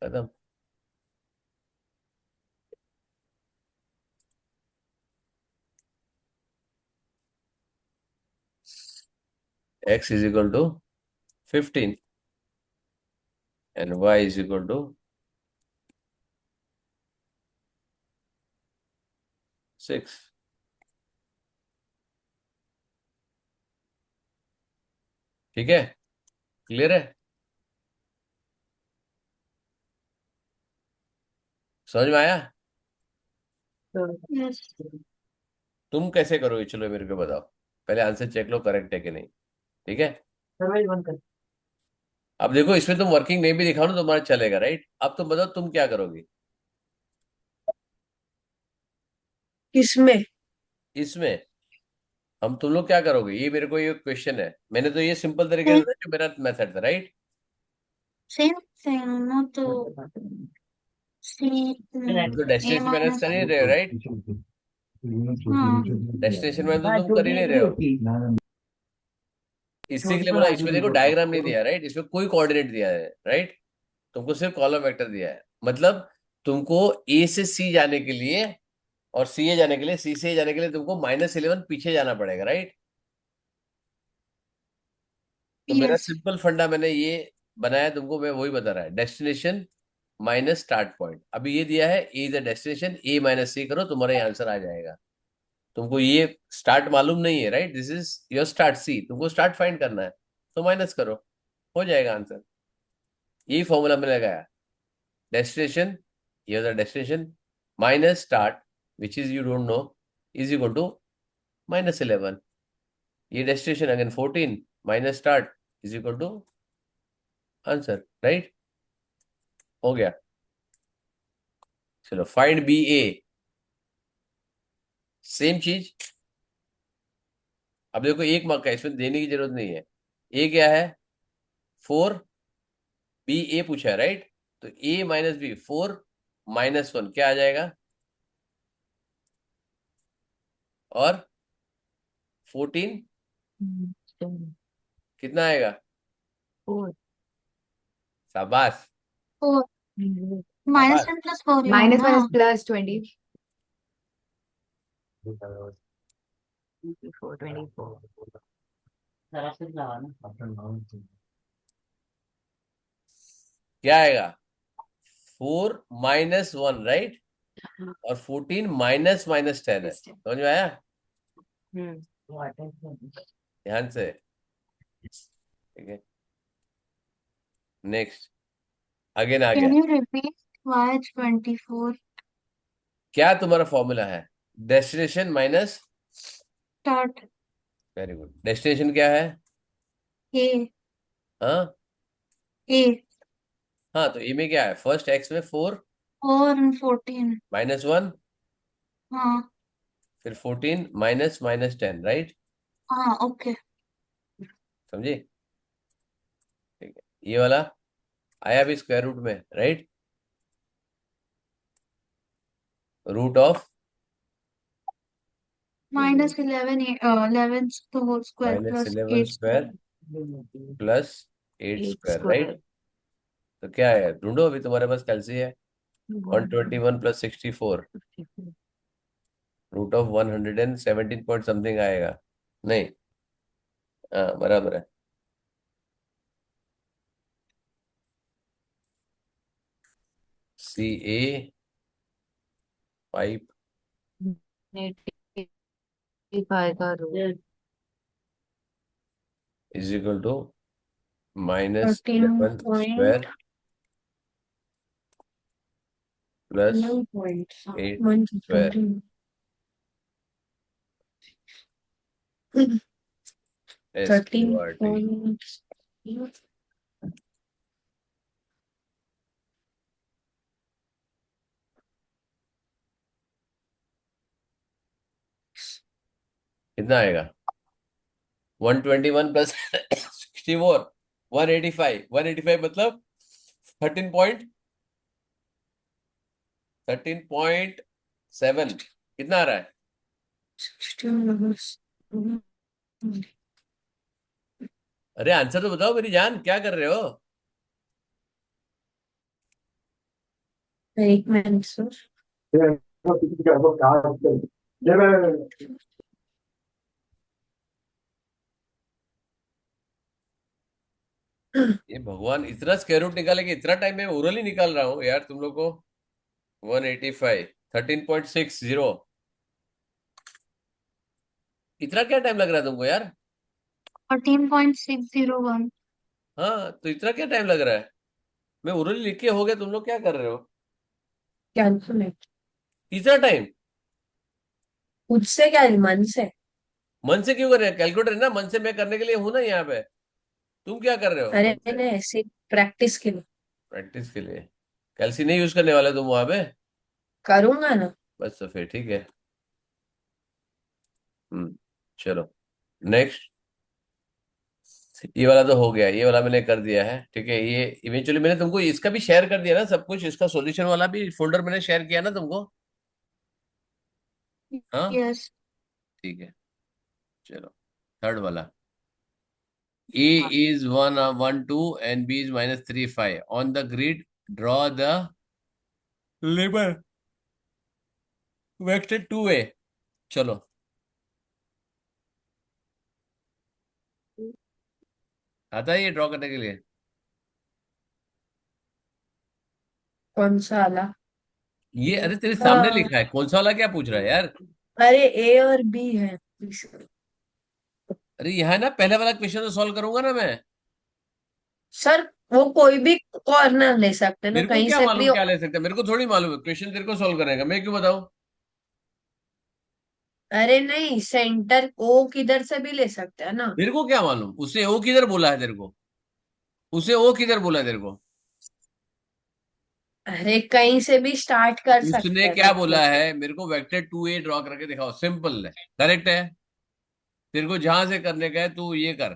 A: खत्म। x = 15 and y = 6। ठीक है? क्लियर है? समझ में आया?
B: Yes.
A: तुम कैसे करोगे? चलो मेरे को बताओ, पहले आंसर चेक लो करेक्ट है कि नहीं। ठीक है? अब देखो, इसमें तुम वर्किंग नहीं भी दिखाओ ना, तुम्हारा चलेगा, राइट। अब तुम बताओ तुम क्या करोगे
C: किसमें?
A: इसमें। हम तुम लोग क्या करोगे, ये मेरे को ये क्वेश्चन है, मैंने तो ये सिंपल तरीके से
B: Same,
A: बताया, जो मेरा मेथड था, right.
B: same thing. No to C
A: तुम तो
B: A
A: डेस्टिनेशन मैनेज
B: minus.
A: कर ही रहे हो, राइट।
B: हाँ
A: डेस्टिनेशन मैनेज तो तुम कर ही नहीं रहे हो। इसलिए के लिए बोला, इसमें देखो डायग्राम नहीं दिया, राइट, इसमें कोई कोऑर्डिनेट दिया है, राइट, तुमको सिर्फ कॉलम वेक्टर दिया है, मतलब तुमको ए से सी जाने के लिए और सी ए जाने के लिए, सी से ए जाने के लिए तुमको -11 पीछे जाना पड़ेगा, राइट। तो मेरा
B: यस।
A: सिंपल फंडा मैंने ये बनाया तुमको, मैं वही बता रहा है, डेस्टिनेशन माइनस स्टार्ट पॉइंट। अभी ये दिया है A is the destination, A minus C करो, तुम्हारा ये आंसर आ जाएगा। तुमको ये स्टार्ट मालूम नहीं है, right, this is your start C, तुमको स्टार्ट फाइंड करना है, तो माइनस करो, हो जाएगा आंसर। यही फॉर्मूला मैंने लगाया, डेस्टिनेशन, ये the destination minus start which is you don't know is equal to -11। ये destination again 14 minus start is equal to answer, right, हो गया। चलो फाइंड बी ए, सेम चीज। अब देखो 1 मार्क का, इसमें देने की जरूरत नहीं है। ए क्या है 4, बी ए पूछा है, राइट, तो ए माइनस बी 4 -1 क्या आ जाएगा, और 14 कितना आएगा, शाबाश,
B: फोर।
A: शाबाश।
B: -1 + 4 ही
C: माइनस
B: होगा
C: वन
B: ना।
C: प्लस 20।
A: क्या आएगा 4 - 1, राइट, और 14 -10 है, समझ में आया, ध्यान से, ठीक है। नेक्स्ट, अगेन आ गया।
B: कैन यू रिपीट y24
A: क्या तुम्हारा फॉर्मूला है, destination minus,
B: start.
A: Very good, destination क्या है,
B: ए।
A: हाँ,
B: ए।
A: हाँ, तो ए में क्या है, फर्स्ट एक्स में 4
B: 4 और 14।
A: -1,
B: हाँ।
A: फिर 14 -10, राइट,
B: हाँ ओके।
A: समझे, ठीक है। ये वाला आया भी स्क्वायर रूट में, राइट, रूट ऑफ
B: -11 11 तो whole square plus
A: -11
B: 8
A: square
B: square.
A: Plus 8 square, right. तो क्या है, ढूंढो, अभी तुम्हारे पास कैलसी है, 121 + 64, रूट ऑफ 117 पॉइंट समथिंग आएगा, नहीं, हाँ बराबर है। C A pipe is equal to -11 square plus 8 square, S Q R T. कितना आएगा 121 + 64, 185, 185 मतलब 13.7, कितना आ रहा है, अरे आंसर तो बताओ मेरी जान, क्या कर रहे हो,
C: एक मिनट सर।
A: ये भगवान, इतना स्क्वायर रूट निकालेंगे, इतना टाइम में ओरल ही निकाल रहा हूँ यार तुम लोग को। 185, 13.60, इतना क्या टाइम लग रहा है तुमको यार,
B: 14.601।
A: हाँ, तो इतना क्या टाइम लग रहा है, मैं ओरल लिख के हो गया, तुम लोग क्या कर रहे हो,
C: कैलकुलेट
A: इतना टाइम,
C: खुद से क्या मन से।
A: मन से क्यों कर रहे हैं, कैलकुलेटर है ना, मन से मैं करने के लिए हूं ना यहाँ पे, तुम क्या कर रहे हो
C: अरे
A: मन से,
C: मैंने ऐसे प्रैक्टिस के लिए
A: प्रैक्टिस के लिए, कैलसी नहीं यूज करने वाले तुम वहां पे,
C: करूंगा ना।
A: बस तो फिर ठीक है। चलो नेक्स्ट, ये वाला तो हो गया, ये वाला मैंने कर दिया है, ठीक है, ये इवेंचुअली मैंने तुमको इसका भी शेयर कर दिया ना, सब कुछ, इसका सॉल्यूशन वाला भी फोल्डर मैंने शेयर किया ना तुमको, हाँ,
B: यस।
A: ठीक है। चलो थर्ड वाला, A is 1 1 2 and B is minus 3 5. On the grid, draw the label vector 2A. चलो, आता है ये ड्रॉ करने के लिए?
C: कौन सा वाला?
A: ये अरे तेरे सामने
C: हाँ।
A: लिखा है, कौन सा वाला क्या पूछ रहा है यार?
C: अरे ए और बी है।
A: अरे यहाँ ना पहले वाला क्वेश्चन तो सॉल्व करूंगा ना मैं।
C: सर वो कोई भी कॉर्नर ले सकते हैं ना,
A: मेरे को
C: कहीं
A: क्या
C: से भी।
A: मालूम क्या ले सकते हैं, मेरे को थोड़ी मालूम है, क्वेश्चन तेरे को सॉल्व करेगा, मैं क्यों बताऊं?
C: अरे नहीं, सेंटर ओ किधर से भी ले सकते हैं ना।
A: मेरे को क्या मालूम उसने ओ किधर बोला है तेरे को? उसे ओ किधर बोला है तेरे को?
C: अरे कहीं से भी स्टार्ट कर सकते
A: उसने
C: हैं
A: क्या बोला
C: मतलब।
A: है मेरे को? वेक्टर 2A ड्रॉ करके दिखाओ, सिंपल है, करेक्ट है। तेरे को जहां से करने का है तू ये कर।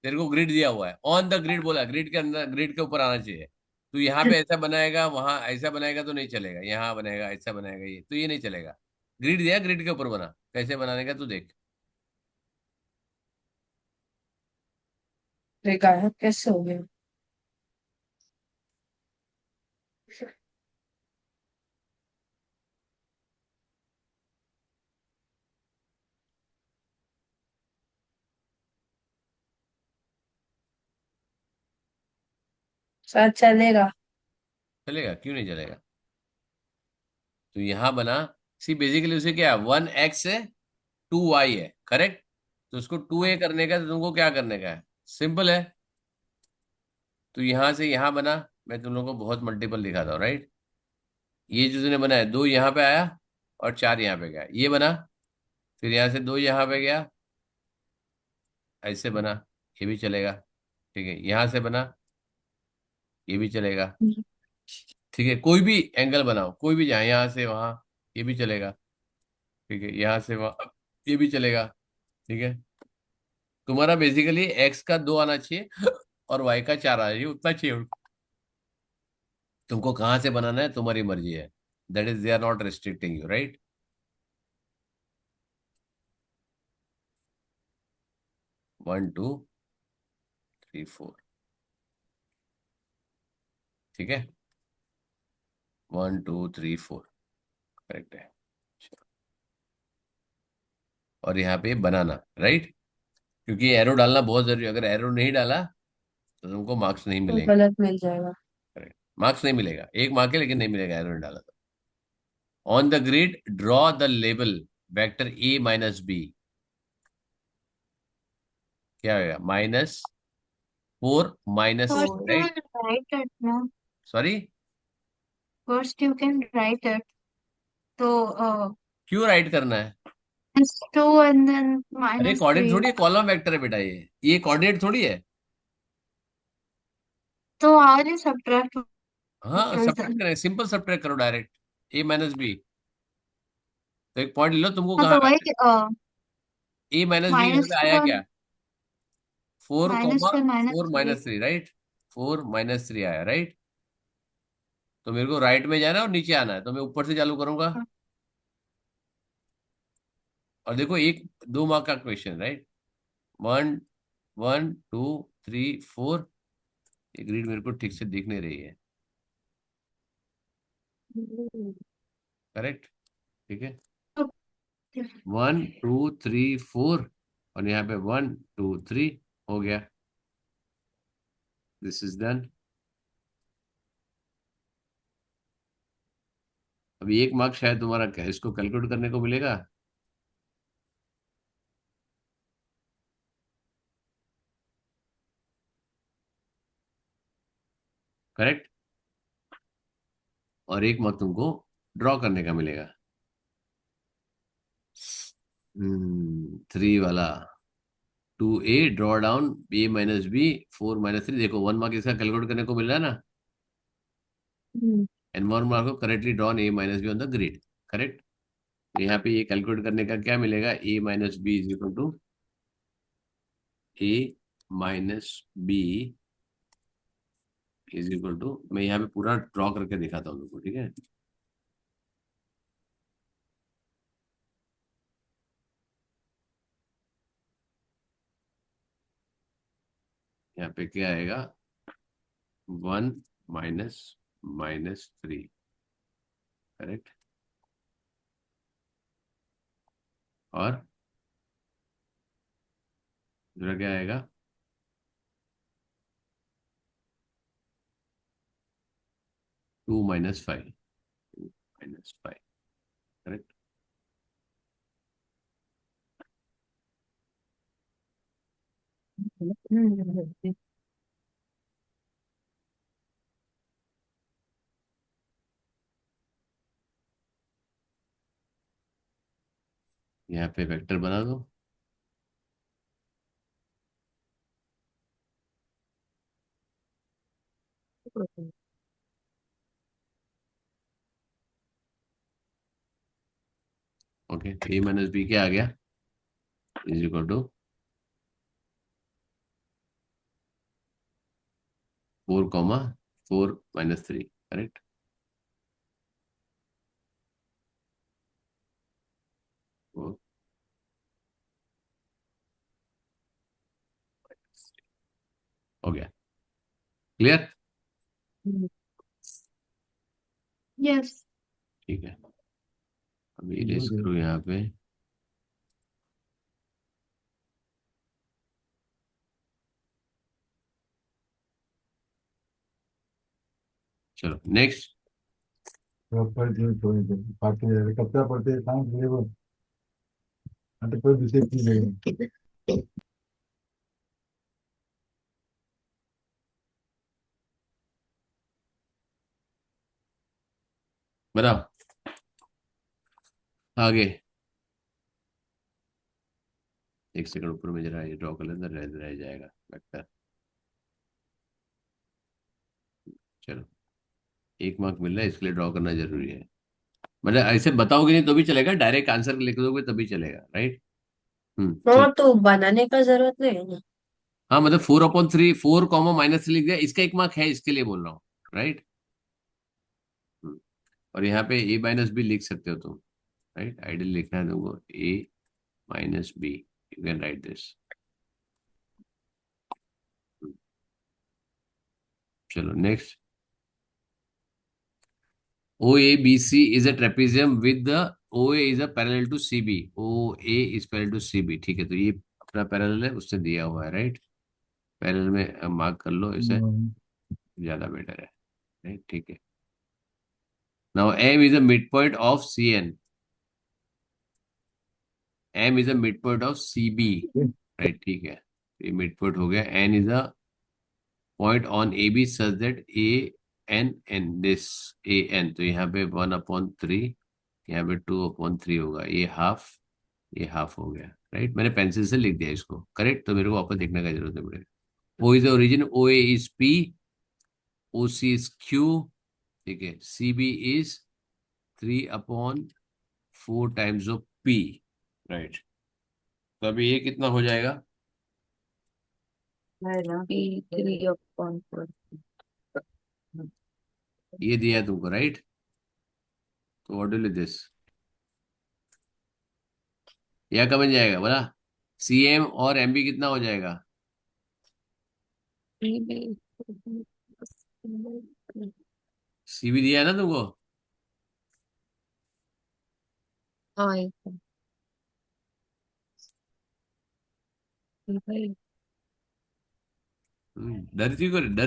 A: तेरे को ग्रिड दिया हुआ है, ऑन द ग्रिड बोला, ग्रिड के अंदर, ग्रिड के ऊपर आना चाहिए। तू यहाँ पे ऐसा बनाएगा, वहां ऐसा बनाएगा तो नहीं चलेगा, यहाँ बनाएगा ऐसा बनाएगा, ये तो ये नहीं चलेगा। ग्रिड दिया, ग्रिड के ऊपर बना, कैसे बनाने का तू देख।
C: बेकार कैसे हो गया? सर चलेगा।
A: चलेगा, क्यों नहीं चलेगा? तो यहाँ बना। सी बेसिकली उसे क्या है, 1x है, 2y है, करेक्ट। तो उसको 2A करने का है, तो तुमको क्या करने का है? सिंपल है। तो यहाँ से यहाँ बना। मैं तुम लोगों को बहुत मल्टीपल दिखाता हूँ, राइट। ये जो तूने बनाया, 2 यहाँ पे आया और 4 यहाँ पे गया, ये बना। फिर यहाँ से 2 यहाँ पे गया, ऐसे बना, ये भी चलेगा। ठीक है, यहाँ से बना, ये भी चलेगा। ठीक है, कोई भी एंगल बनाओ, कोई भी, जहाँ यहाँ से वहाँ, ये भी चलेगा। ठीक है, यहाँ से वहाँ, ये भी चलेगा। ठीक है, तुम्हारा बेसिकली एक्स का 2 आना चाहिए और वाई का 4 आना चाहिए, उतना चाहिए। तुमको कहाँ से बनाना है तुम्हारी मर्जी है। That is they are not restricting you, right. 1 2 3 4। ठीक है, 1 2 3 4, करेक्ट है। और यहाँ पे बनाना, राइट। क्योंकि एरो डालना बहुत जरूरी है, अगर एरो नहीं डाला तो तुमको मार्क्स नहीं
C: तो
A: मिलेंगे।
C: गलत मिल जाएगा।
A: करेक्ट, मार्क्स नहीं मिलेगा, 1 मार्क है लेकिन नहीं मिलेगा एरो नहीं डाला तो। On the grid draw the label vector A minus B. क्या होगा? -4 -3,
B: First you
A: write.
B: will write it, no?
A: Sorry,
B: First you can write it. So,
A: क्यों राइट करना है?
B: it's 2 and then
A: अरे
B: minus
A: कोऑर्डिनेट
B: 3.
A: थोड़ी है, कॉलम वेक्टर है बेटा, ये कोऑर्डिनेट थोड़ी है।
B: तो आगे subtract
A: हाँ, सब्ट्रैक्ट
B: result.
A: करें, सिंपल सब्ट्रैक्ट करो डायरेक्ट, ए माइनस बी। तो एक पॉइंट ले लो, तुमको
B: हाँ
A: कहाँ
B: तो
A: पे
B: वही
A: ए माइनस बी यहाँ
B: माइनस
A: पे आया
B: का
A: क्या? 4
B: माइनस
A: कॉमा
B: फिर माइनस
A: 4
B: थ्री.
A: -3, राइट। 4 -3 आया, राइट। तो मेरे को राइट में जाना है और नीचे आना है, तो मैं ऊपर से चालू करूंगा। और देखो, 2 मार्क का क्वेश्चन, राइट। 1 1 2 3 4। ये ग्रिड मेरे को ठीक से दिख नहीं रही है, करेक्ट। ठीक है, 1 2 3 4, और यहाँ पे 1 2 3 हो गया। This is done. अभी 1 मार्क शायद तुम्हारा क्या इसको कैलकुलेट करने को मिलेगा। करेक्ट। और 1 मार्क तुमको ड्रॉ करने का मिलेगा। 3 वाला, 2A ड्रॉ डाउन A-B 4 -3। देखो 1 मार्क इसका कैलकुलेट करने को मिल रहा है ना। एंड 1 मार्क को correctly drawn A-B on the grid, correct. यहाँ पे ये कैलकुलेट करने का क्या मिलेगा, A-B is equal to A-B is equal to, मैं यहाँ पे पूरा ड्रॉ करके दिखाता हूँ तुमको, ठीक है। यहाँ पे क्या आएगा, 1 माइनस -3, करेक्ट। और दूसरा क्या आएगा, 2 -5, 2 - 5, करेक्ट। यहाँ पे वेक्टर बना दो। ओके, ए माइनस बी क्या आ गया, इज इक्वल टू 4, 4 - 3, करेक्ट। हो गया, क्लियर।
B: यस।
A: ठीक है, अब इरेज करो यहाँ पे। चलो नेक्स्ट।
D: कब पढ़ते हैं साइंस लेवल అంటే कोई विषय की नहीं
A: बताओ आगे। एक सेकंड ऊपर में जरा ये ड्रॉ कर लेना, रह जाएगा वेक्टर। चलो, 1 मार्क मिल रहा है, इसके लिए ड्रॉ करना जरूरी है। मतलब ऐसे बताओगे नहीं तो भी चलेगा, डायरेक्ट आंसर लिख दोगे तभी चलेगा, राइट। चलो।
C: और तो बनाने का जरूरत नहीं है ना।
A: हाँ मतलब 4/3, 4, -3 लिख दिया, इसका 1 मार्क है, इसके लिए बोल रहा हूँ, राइट। और यहाँ पे ए माइनस बी लिख सकते हो तुम, राइट। आइडियल लिखना है तुमको, A minus B, you can write this. चलो next. OABC is a trapezium with the OA is a parallel to CB. OA is parallel to CB, ठीक है। तो ये अपना पैरेलल है, उससे दिया हुआ है, राइट। पैरेलल में मार्क कर लो इसे, ज्यादा बेटर है, राइट, ठीक है। Now M is a midpoint of CN, M is a midpoint of CB, right, ठीक है। ये midpoint हो गया। N is a point on AB such that AN this AN, तो यहाँ पे 1/3, यहाँ पे 2/3 होगा, ये हाफ हो गया, राइट। मैंने पेंसिल से लिख दिया इसको, करेक्ट। तो मेरे को वापस देखने का जरूरत नहीं पड़ेगा। O is the origin, OA is P, OC is Q, ठीक है। CB is 3/4 times of P, right. तो अभी ये कितना हो जाएगा,
C: P3/4।
A: ये दिया है तुमको, राइट। तो व्हाट विल दिस, या क्या बन जाएगा बोला, CM और MB कितना हो जाएगा, CB दिया है ना तुमको।
C: हाँ एक भाई।
A: डर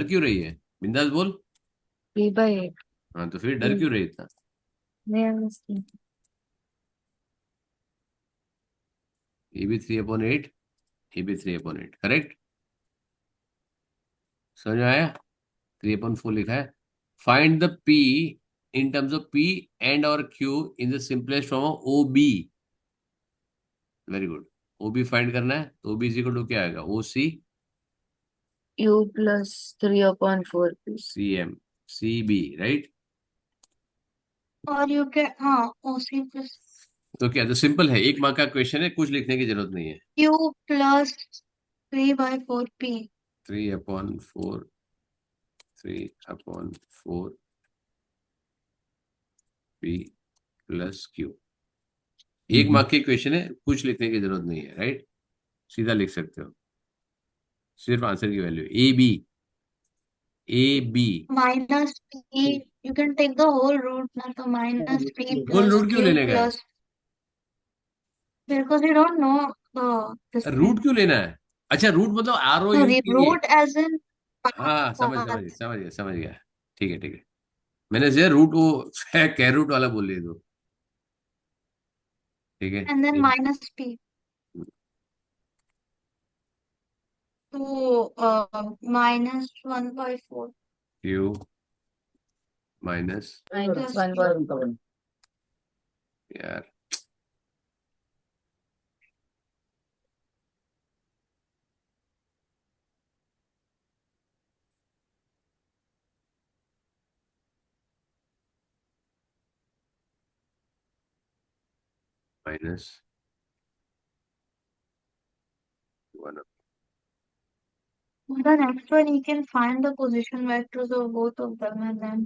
A: क्यों रही है, बिंदास बोल।
C: P/8।
A: हाँ तो फिर डर क्यों रही इतना।
C: नहीं understand।
A: ये भी 3/8, ये भी 3/8, करेक्ट। समझ में आया, 3/4 लिखा है। Find the P in terms of P and और Q in the simplest form of OB, very good. OB find करना है, तो OB इज इक्वल टू क्या आएगा, OC
C: U+3/4P।
A: CM CB, right.
B: और यू कैन, हाँ, ओसी प्लस
A: तो क्या, तो सिंपल है, 1 मार्क का क्वेश्चन है, कुछ लिखने की जरूरत नहीं है।
B: Q+3/4P।
A: 3/4, 3/4 P plus Q, 1 mark की क्वेश्चन है, कुछ लिखने की जरूरत नहीं है, राइट। सीधा लिख सकते हो। सिर्फ आंसर की value A B, A B.
B: minus p, you can take the whole root now, so minus p
A: whole
B: plus
A: root क्यों
B: q
A: लेने का है?
B: plus, because we don't know this thing.
A: Root क्यों लेना है? अच्छा, रूट मतलब R O
B: So
A: U
B: the
A: T A.
B: root as in
A: हाँ,
B: path,
A: समझ गया। ठीक है, ठीक है। मैंने जो रूट वो कैरूट वाला बोल दिया तो। ठीक है।
B: and then minus p. So minus 1/4
A: Q minus,
C: minus
B: plus
C: one
B: q.
A: यार, minus 1।
B: The next one, you can find the position vectors of both of them and then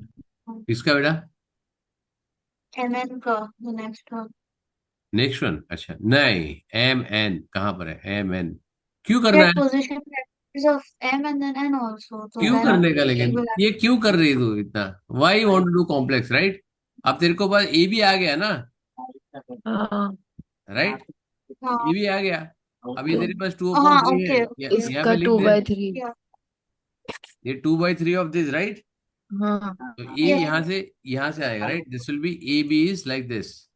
A: किसका बेटा?
B: mn का the next one.
A: Next one? अच्छा, नहीं, एम एन कहाँ पर है? एम एन क्यों करना
B: Get
A: है?
B: position vectors of m and then n also. So
A: क्यों
B: then
A: करने का?
B: we
A: लेकिन
B: will
A: ये क्यों कर रही है तू इतना? Why want to do complex, right? अब तेरे को पास ए भी आ गया ना,
C: हाँ,
A: राइट?
B: have
A: ए भी आ गया। अब ये
C: तो
A: तेरे पास 2/3 है,
B: okay, okay.
A: यहाँ पे
C: इसका
A: लिख
C: टू
A: दे।
C: By three
B: Yeah.
A: ये 2/3 ऑफ दिस, राइट?
C: हाँ,
A: तो ए
B: Yes.
A: यहाँ से आएगा, right? This will be A B is like this.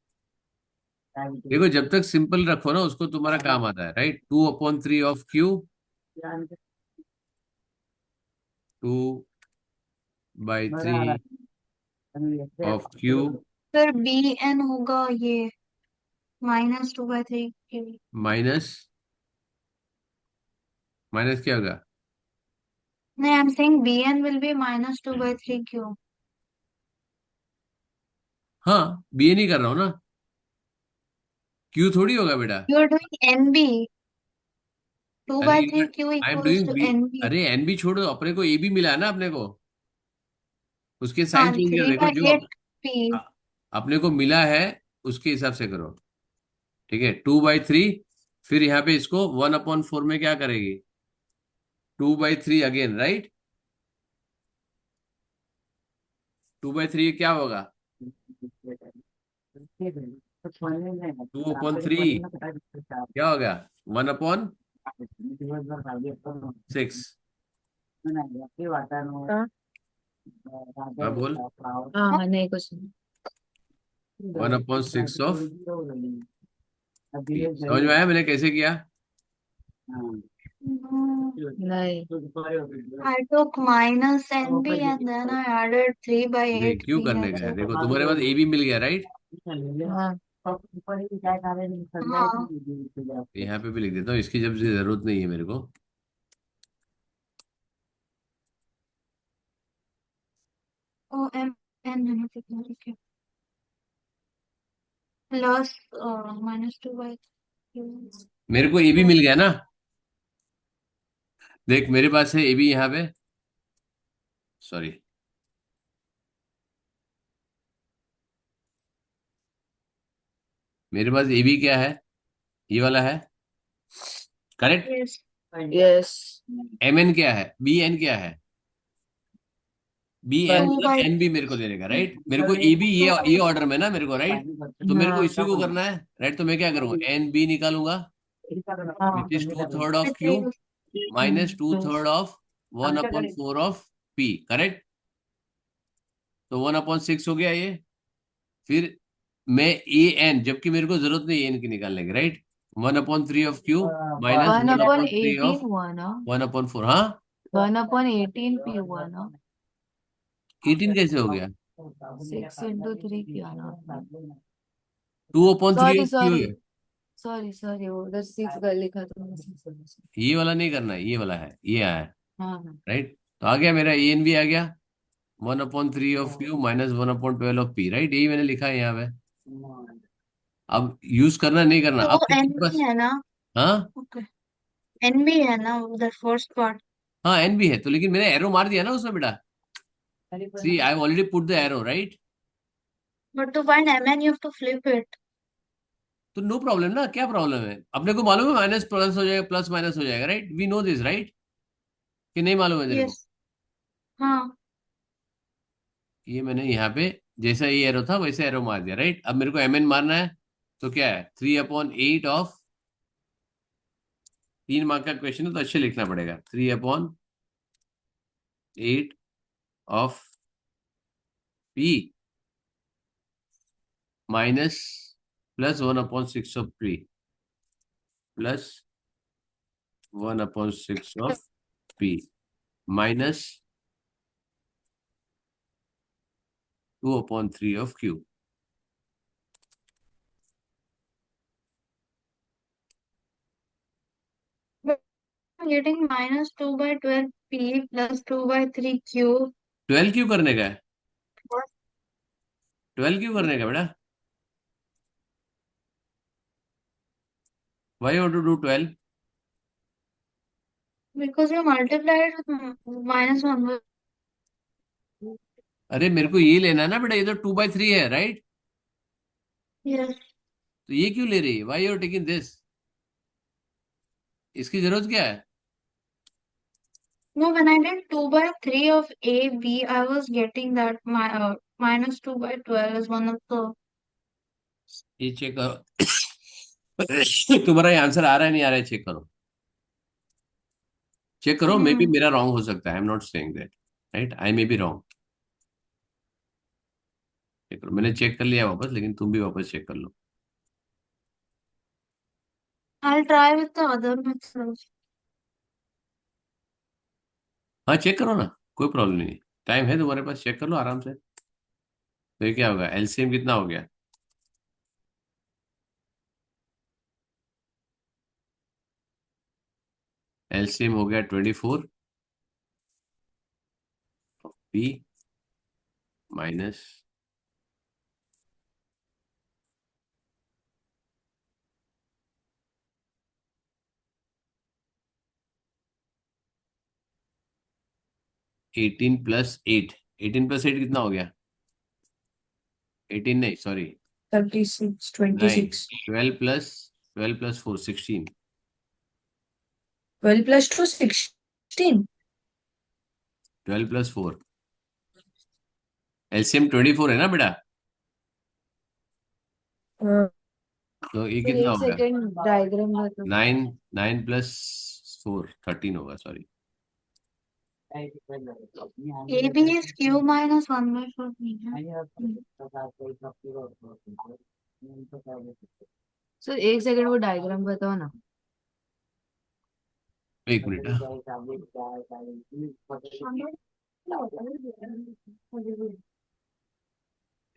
A: देखो, जब तक सिंपल रखो ना उसको, तुम्हारा काम आता है, right? 2/3 of Q, 2/3 of Q
B: फिर bn होगा ये minus 2/3 q.
A: माइनस, माइनस क्या होगा?
B: No, I'm saying bn will be minus 2/3 q.
A: हाँ, बी ए नहीं कर रहा हूँ ना, क्यू थोड़ी होगा बेटा।
B: You're doing nb. 2
A: अरे
B: by 3 q
A: I am
B: equals
A: doing
B: to
A: B.
B: nb.
A: अरे एन बी छोड़ो, अपने को ए बी मिला है ना अपने को, उसके साइन
B: हाँ
A: चेंज कर,
B: 3
A: देखो
B: by
A: जो
B: 8 p.
A: अपने को मिला है उसके हिसाब से करो। ठीक है, 2/3। फिर यहाँ पे इसको 1/4 में क्या करेगी? 2/3 अगेन, राइट? 2/3 क्या होगा? 2/3 क्या होगा? 1/6।
C: हाँ,
A: हाँ बोल।
C: हाँ, हाँ, नहीं कुछ नहीं।
A: 1/6 ऑफ, समझ में आया मैंने कैसे किया?
B: No,
C: नहीं,
B: I took minus nb and then I added 3 by
A: नहीं,
B: 8
A: क्यों
B: p.
A: करने
B: That's
A: का है?
B: it.
A: देखो, तुम्हारे पास ए बी मिल गया, राइट?
C: हाँ,
B: हाँ.
A: यहाँ पे भी लिख देता हूँ, इसकी जब से जरूरत नहीं है मेरे को।
B: Oh, n है ना कितना? Okay. Plus minus 2 by 3.
A: मेरे को ए बी मिल गया ना, देख मेरे पास है ए बी यहाँ पे, सॉरी, मेरे पास ए बी क्या है? ये वाला है, correct?
B: Yes.
C: Yes,
A: M N क्या है? बी एन क्या है? बी एन
C: 1,
B: 2
A: मतलब
B: by
A: एन बी मेरे को देने का, राइट? मेरे को ए बी ये ऑर्डर में ना मेरे को, राइट? तो मेरे को
C: हाँ,
A: इसी को करना है, राइट? तो मैं क्या करूंगा? एन बी निकालूंगा,
C: हाँ,
A: which is 2/3 of Q
B: Between
A: minus 2/3 of 1/4 of P, correct? तो 1/6 हो गया ये। फिर मैं ए एन, जबकि मेरे को जरूरत नहीं एन की निकालने की, right? 1/3 of Q minus 1/3
C: 1/18
A: of
C: हुआ ना,
A: 1/4। हाँ,
C: 1/18 p हुआ ना,
A: 18 कैसे हो गया?
C: 6 × 3 किया ना।
A: 2/3
C: सॉरी
A: ऑफ क्यू
C: सॉरी
A: है।
C: सॉरी वो उधर 6 कर लिखा था मैंने।
A: ये वाला नहीं करना है, ये वाला है, ये आया है,
C: हाँ, हाँ,
A: राइट? तो आ गया मेरा ए एन भी आ गया, 1/3 of Q minus 1/12 of P, right? यही मैंने लिखा है यहाँ पे। अब यूज करना नहीं करना,
B: तो
A: अब
B: वो
A: तेरे
B: nb
A: पास।
B: है ना?
A: हाँ,
B: Okay. nb है ना the first part.
A: हाँ एन भी है तो, लेकिन मैंने एरो मार दिया ना उसमें बेटा। See I already put the arrow, right?
B: But to find mn you have to flip it.
A: तो नो प्रॉब्लम ना, क्या प्रॉब्लम है? अपने को मालूम है माइनस प्लस हो जाएगा, प्लस माइनस हो जाएगा, right? We know this, right? कि नहीं मालूम है तेरे को?
B: यस। हाँ।
A: ये मैंने यहाँ पे जैसा ये एरो था वैसे एरो मार दिया, राइट। अब मेरे को एम एन मारना है, तो क्या है, 3/8 ऑफ, 3 मार्क का क्वेश्चन है तो अच्छे लिखना पड़ेगा, 3/8 of P minus plus 1/6 of P plus 1/6 of P minus 2/3 of Q.
B: I'm getting -2/12p plus 2/3q.
A: 12 क्यों करने का है? 12 क्यों करने का बेटा? Why want to do 12?
B: Because you multiplied with -1.
A: अरे मेरे को ये लेना है ना बेटा, ये तो 2/3 है, राइट।
B: Yes.
A: तो ये क्यों ले रही है? Why you're taking this? इसकी जरूरत क्या है?
B: No, when I did 2/3 of A, B, I was getting that -2/12 is one of the.
A: ये चेक करो। तुम्हारा ये आंसर आ रहा है नहीं आ रहा है, चेक करो, चेक करो, मे बी
B: Hmm.
A: मेरा रॉन्ग हो सकता है, I am not saying that, right, I may be wrong. Check करो, मैंने चेक कर लिया वापस, लेकिन तुम भी वापस चेक कर लो।
B: I'll try with the other methods.
A: हाँ चेक करो ना, कोई प्रॉब्लम नहीं, टाइम है तुम्हारे पास, चेक कर लो आराम से। तो ये क्या होगा, एलसीएम कितना हो गया? एलसीएम हो गया 24 पी माइनस 18 + 8, 18 + 8 कितना हो गया? 18 नहीं, सॉरी,
C: 36,
A: नहीं,
C: 26.
A: 12 + 4 16,
C: 12 plus 2, 16.
A: 12 + 4, एलसीएम 24 है ना बेटा,
C: हाँ,
A: तो ये
C: तो
A: कितना
C: एक
A: हो गया?
C: सेकेंड डायग्राम बता.
A: 9, 9 + 4 13 होगा, sorry.
B: AB is Q -1/4.
C: Sir एक सेकंड वो डायग्राम बताओ ना.
A: एक मिनट, हाँ।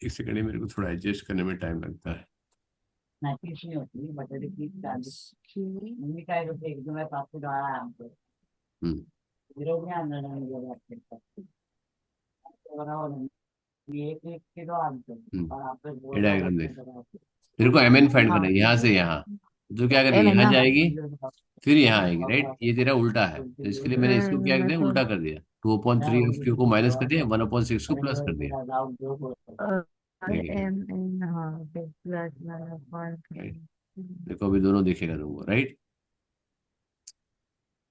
A: एक सेकंड, ये मेरे को थोड़ा एडजस्ट करने में टाइम लगता है। हम्म ये डायग्राम देख, तेरे को एम एन फाइंड करना
C: हाँ.
A: है यहाँ से यहाँ, तो क्या करेगी,
C: एम है
A: यहाँ
C: ना.
A: जाएगी, फिर यहाँ आएगी, राइट, ये तेरा उल्टा है, तो इसके लिए मैंने इसको क्या कर दिया,
C: तो
A: उल्टा कर दिया, 2/3 ऑफ क्यू को माइनस कर दिया, 1/6 को प्लस कर दिया, देखिए,
C: एम एन, हाँ, प्लस वाला
A: राइट। देखो अभी दोनों दिखेगा तुमको, राइट।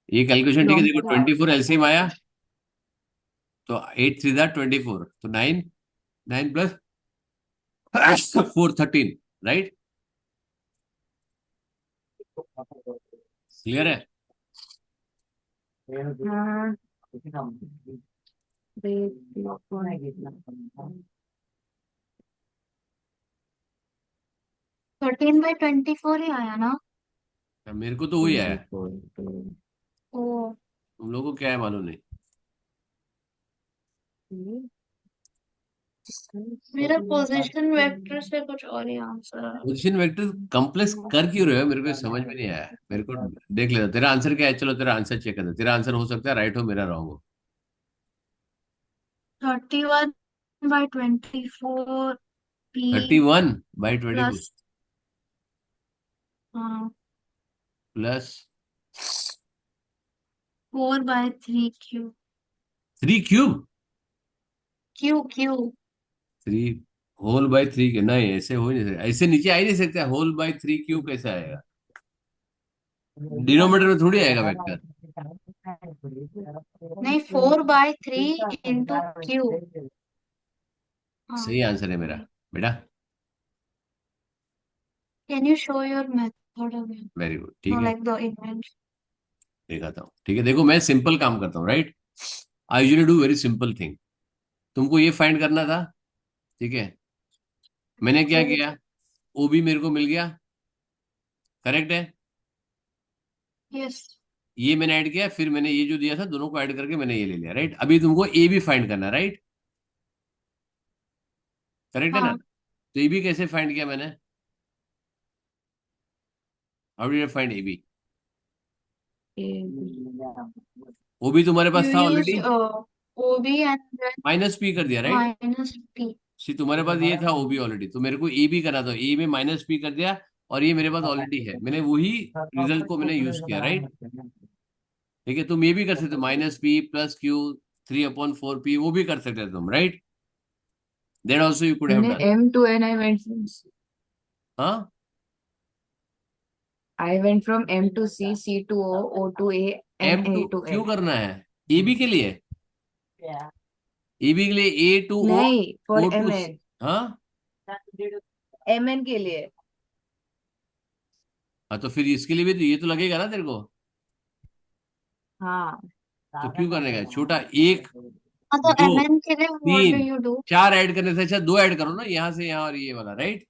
A: ये कैलकुलेशन ठीक है, देखो 24 एलसीएम आया, तो 8 3 24, तो 9, 9 + 4 13, राइट, क्लियर है?
C: हाँ.
B: 13/24 ही आया ना?
A: मेरे को तो वही आया,
B: ओ,
A: तुम लोगों को क्या है मालूम नहीं।
B: मेरा पोजीशन वेक्टर से कुछ और ही आंसर आ
A: पोजीशन वेक्टर कॉम्प्लेक्स कर क्यों रहे हो, मेरे को समझ में नहीं आया, मेरे को देख लेता, तेरा आंसर क्या है, चलो तेरा आंसर चेक कर दे, तेरा आंसर हो सकता है राइट हो, मेरा रॉन्ग हो।
B: 31/24 p
A: 31/24
B: प्लस, हाँ,
A: plus
B: 4/3q.
A: 3 cube,
B: q q
A: 3 whole by 3 के, नहीं ऐसे हो ही नहीं सकता, ऐसे नीचे आ ही नहीं सकता, होल बाई 3 क्यूब कैसे आएगा? डिनोमिनेटर में थोड़ी आएगा वेक्टर।
B: नहीं, 4/3 इंटू क्यू। हाँ,
A: सही आंसर है मेरा बेटा।
B: Can you show your method again?
A: Very good,
B: no,
A: ठीक है।
B: Like the invention.
A: दिखाता हूँ, ठीक है। देखो मैं सिंपल काम करता हूँ, right. I usually do very simple thing. तुमको ये फाइंड करना था, ठीक है। मैंने क्या किया, ओ बी मेरे को मिल गया, करेक्ट है।
B: यस।
A: ये मैंने ऐड किया, फिर मैंने ये जो दिया था दोनों को ऐड करके मैंने ये ले लिया, राइट। अभी तुमको ए बी फाइंड करना, राइट। करेक्ट है ना।
B: हाँ,
A: तो ए बी कैसे फाइंड किया मैंने, how did I find A B. O B तुम्हारे
B: यू
A: पास था
B: use
A: already,
B: O B and then
A: minus P कर दिया, राइट।
B: Minus P.
A: सी तुम्हारे पास ये था ओ बी ऑलरेडी, तो मेरे को ए बी करना था, ए में माइनस पी कर दिया। और ये मेरे पास ऑलरेडी है, मैंने वही रिजल्ट को मैंने यूज किया, राइट। ठीक है, तुम ये भी कर सकते हो, minus P plus Q 3/4 P, वो भी कर सकते हो तुम, right. That also you could have
E: मैंने
A: डन।
E: M to N
A: हाँ,
E: I went from M to C, C to O, O to A, and
A: M to
E: A to
A: क्यों
E: N.
A: करना है, ए बी के लिए, ए बी के लिए ए टू ओ,
E: नहीं, for
A: ओ टू।
E: MN.
A: हाँ।
E: MN के लिए.
A: हाँ तो फिर इसके लिए भी तो ये तो लगेगा ना तेरे को।
E: हाँ.
A: तो क्यों करने का, छोटा एक,
B: हाँ, तो
A: दो,
B: एम एन के लिए व्हाट डू
A: तीन,
B: यू डू?
A: चार ऐड करने से अच्छा दो ऐड करो ना, यहाँ से यहाँ और ये वाला, राइट।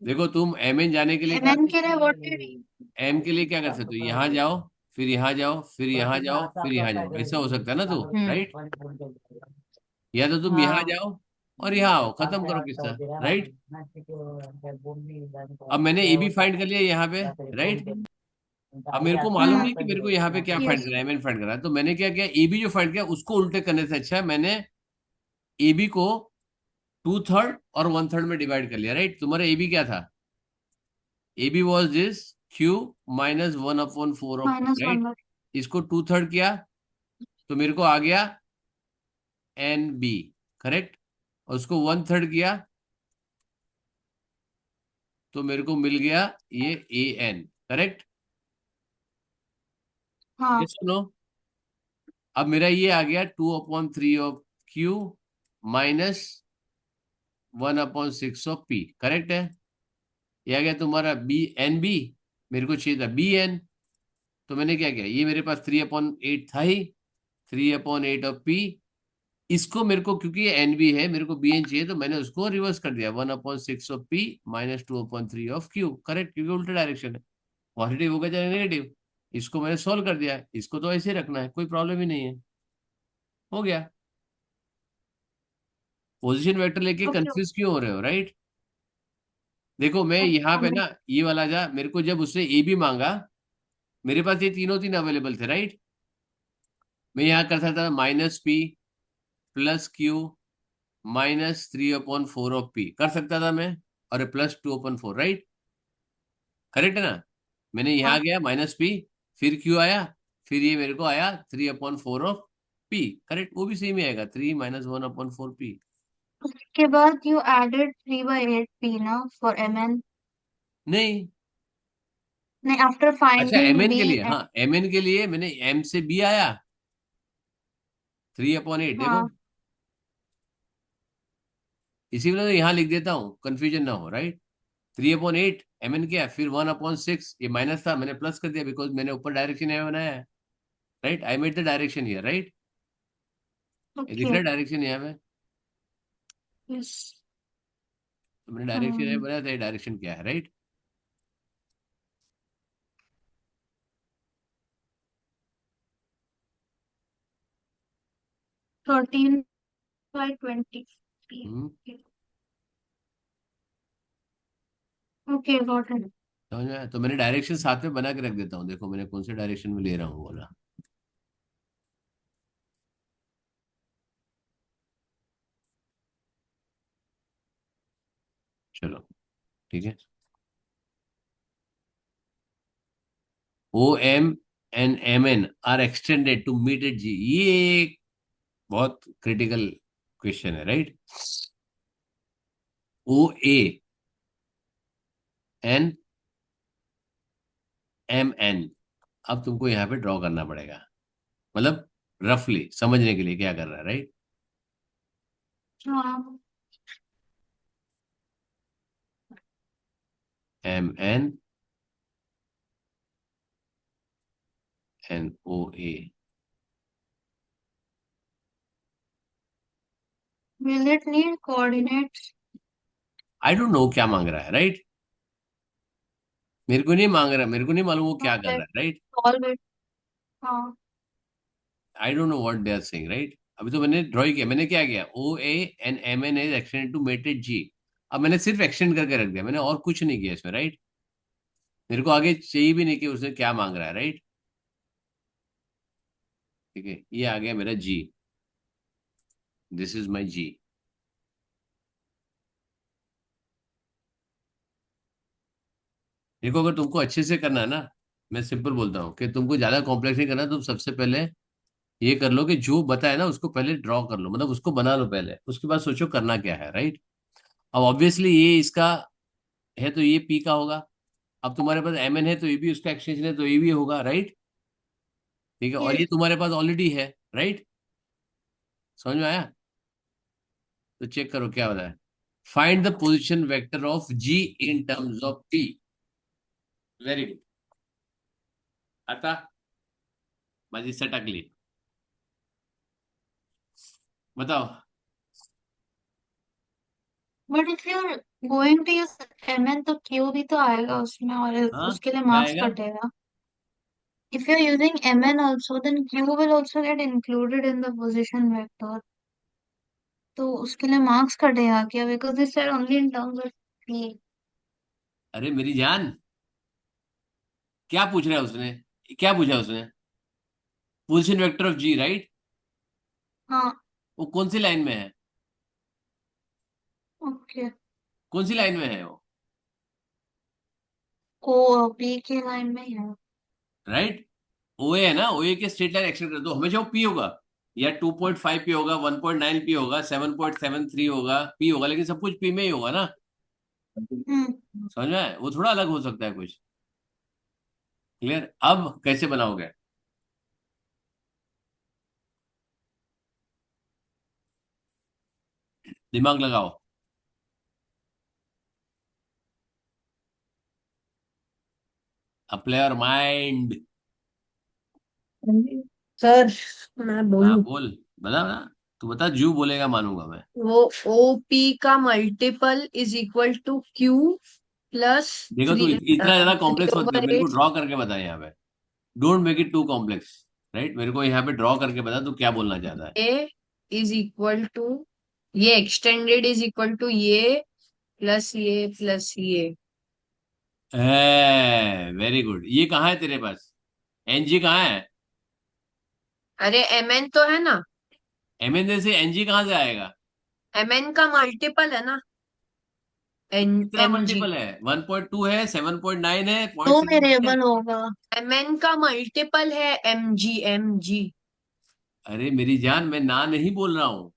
A: देखो तुम एम एन जाने के लिए
B: एम
A: क्या,
B: एन के लिए व्हाट डू यू?
A: एम के लिए क्या कर सकते हो, यहाँ जाओ, फिर यहाँ जाओ, फिर यहाँ जाओ, फिर यहाँ जाओ, ऐसा हो सकता है ना तो, राइट। या तो तुम यहाँ
E: हाँ.
A: जाओ और यहाँ आओ, खत्म करो किस्सा, राइट। अब मैंने ए बी फाइंड कर लिया यहाँ पे, राइट। अब मेरे को मालूम नहीं कि मेरे को यहाँ पे क्या फाइंड
B: यस।
A: करना है, एम एन फाइंड करना है, तो मैंने क्या किया, ए बी जो फाइंड किया उसको उल्टे करने से अच्छा मैंने ए बी को 2/3 और 1/3 में डिवाइड कर लिया, राइट। तुम्हारा ए बी क्या था, A B was this Q minus 1/4 of P,
B: minus
A: right.
B: 1।
A: इसको 2/3 किया तो मेरे को आ गया एन बी, करेक्ट। और उसको 1/3 किया तो मेरे को मिल गया ये ए एन, करेक्ट।
B: हाँ,
A: ये सुनो, अब मेरा ये आ गया 2/3 of Q minus 1/6 of P, correct है। ये आ गया तुम्हारा बी एन बी, मेरे को चाहिए था बी एन। तो मैंने क्या किया, ये मेरे पास 3/8 था ही, 3/8 ऑफ पी। इसको मेरे को क्योंकि ये एन बी है, मेरे को बी एन चाहिए, तो मैंने उसको रिवर्स कर दिया, 1/6 of P minus 2/3 of Q, correct, क्योंकि उल्टा डायरेक्शन है, पॉजिटिव होगा चाहे नेगेटिव। इसको मैंने सोल्व कर दिया, इसको तो ऐसे ही रखना है, कोई प्रॉब्लम ही नहीं है, हो गया। पोजीशन वेक्टर लेके
B: ओके।
A: कंफ्यूज क्यों हो रहे हो, राइट। देखो मैं यहाँ पे ना ये वाला जा, मेरे को जब उसने ए बी मांगा, मेरे पास ये तीनों तीन अवेलेबल थे, राइट। मैं यहाँ कर सकता था minus P plus Q minus 3/4 of P, कर सकता था मैं, और प्लस 2/4, राइट। करेक्ट है ना। मैंने
B: हाँ,
A: यहाँ गया माइनस पी, फिर क्यू आया, फिर ये मेरे को आया 3/4 ऑफ पी, करेक्ट, वो भी सेम ही आएगा, 3 माइनस 1/4 पी।
B: उसके बाद यू एडेड 3/8 पी ना फॉर एम एन।
A: नहीं,
B: नहीं, आफ्टर
A: अच्छा
B: फाइंडिंग
A: एम एन
B: बी।
A: के लिए, हाँ एम एन के लिए मैंने एम से बी आया 3/8, देखो।
B: हाँ,
A: इसी वजह से यहाँ लिख देता हूँ, कंफ्यूजन ना हो, राइट। 3/8 एम एन किया, फिर 1/6, ये माइनस था मैंने प्लस कर दिया, बिकॉज मैंने ऊपर डायरेक्शन यहाँ बनाया है, right. I made the direction here, right. ये दिख
B: ओके।
A: रहा है डायरेक्शन यहाँ पे,
B: यस।
A: तो मैंने डायरेक्शन यहाँ बनाया था, ये डायरेक्शन क्या है, right.
B: 13/20 P. Okay, got it.
A: समझ में आया? तो मैंने डायरेक्शन साथ में बना के रख देता हूँ, देखो मैंने कौन से डायरेक्शन में ले रहा हूँ बोला। चलो ठीक है। O M and M N are extended to meet at G, ये एक बहुत क्रिटिकल क्वेश्चन है, right. O A N M N. अब तुमको यहाँ पे ड्रॉ करना पड़ेगा, मतलब रफली समझने के लिए क्या कर रहा है, राइट।
B: हाँ।
A: M N N O A.
B: Will it need coordinates?
A: I don't know क्या मांग रहा है, राइट। मेरे को नहीं मांग रहा, मेरे को नहीं मालूम वो क्या कर रहा
B: Let's
A: है, राइट।
B: solve it. हाँ।
A: I don't know what they are saying, right. अभी तो मैंने ड्रॉ किया, मैंने क्या किया, O A N M N is extended to meet at G. अब मैंने सिर्फ एक्सटेंड करके रख दिया, मैंने और कुछ नहीं किया इसमें, राइट। मेरे को आगे चाहिए भी नहीं कि उसने क्या मांग रहा है, राइट। ठीक है, ये आ गया मेरा जी, दिस इज माई जी। देखो, अगर तुमको अच्छे से करना है ना, मैं सिंपल बोलता हूँ कि तुमको ज्यादा कॉम्प्लेक्स नहीं करना। तुम सबसे पहले ये कर लो कि जो बताया ना उसको पहले ड्रॉ कर लो, मतलब उसको बना लो पहले, उसके बाद सोचो करना क्या है, राइट। अब ऑब्वियसली ये इसका है तो ये पी का होगा। अब तुम्हारे पास एम एन है तो ये भी उसका एक्सटेंशन है तो ये भी होगा, राइट। ठीक है, और ये
B: Yes.
A: तुम्हारे पास ऑलरेडी है, राइट। समझ में आया? तो चेक करो क्या होता है। Find the position vector of G in terms of P. Very good. आता माझी सटकली। बताओ।
B: But if you're going to use MN तो Q भी तो आएगा उसमें और
A: हाँ,
B: उसके लिए
A: क्या
B: मार्क्स
A: आएगा?
B: कटेगा. If you're using MN also, then Q will also get included in the position vector. तो उसके लिए मार्क्स कटेगा क्या? Because this said only in terms of P.
A: अरे मेरी जान, क्या पूछ रहा है उसने, क्या पूछा उसने? Position vector of G, right.
B: हाँ.
A: वो कौन सी लाइन में है?
B: Okay.
A: कौन सी लाइन में है वो?
B: ओ P के लाइन में ही है.
A: राइट। ओए है ना, ओए के स्ट्रेट लाइन एक्सटेंड कर दो, हमेशा वो पी होगा। या 2.5 पी होगा, 1.9 पी होगा, 7.73 होगा, पी होगा, लेकिन सब कुछ पी में ही होगा ना।
B: हम्म.
A: समझ में आया? वो थोड़ा अलग हो सकता है कुछ। क्लियर? अब कैसे बनाओगे? दिमाग लगाओ। Apply your mind.
C: सर मैं
A: हाँ
C: बोलूं,
A: बोल, बता बता। तू बता, जू बोलेगा मानूंगा मैं।
C: वो OP का multiple is equal to Q plus
A: देखो, तू
C: थ्री
A: इतना ज्यादा
C: थ्री
A: कॉम्प्लेक्स मत कर,
C: ओवर
A: मेरे को
C: एट
A: ड्रॉ करके बता यहाँ पे। Don't make it too complex, right. मेरे को यहाँ पे ड्रॉ करके बता तू क्या बोलना चाहता है।
C: ए इज इक्वल टू ये एक्सटेंडेड इज इक्वल टू ये प्लस ये.
A: Very good. ये कहाँ है तेरे पास? एनजी कहाँ है?
C: अरे MN तो है ना.
A: एमएन से एनजी कहाँ से आएगा?
C: MN का मल्टीपल है ना.
A: कितना
C: MG.
A: मल्टीपल है? 1.2 है, 7.9 है,
B: दो
A: 0.7 है।
B: वेरिएबल होगा.
C: MN का मल्टीपल है MG.
A: अरे मेरी जान, मैं ना नहीं बोल रहा हूँ,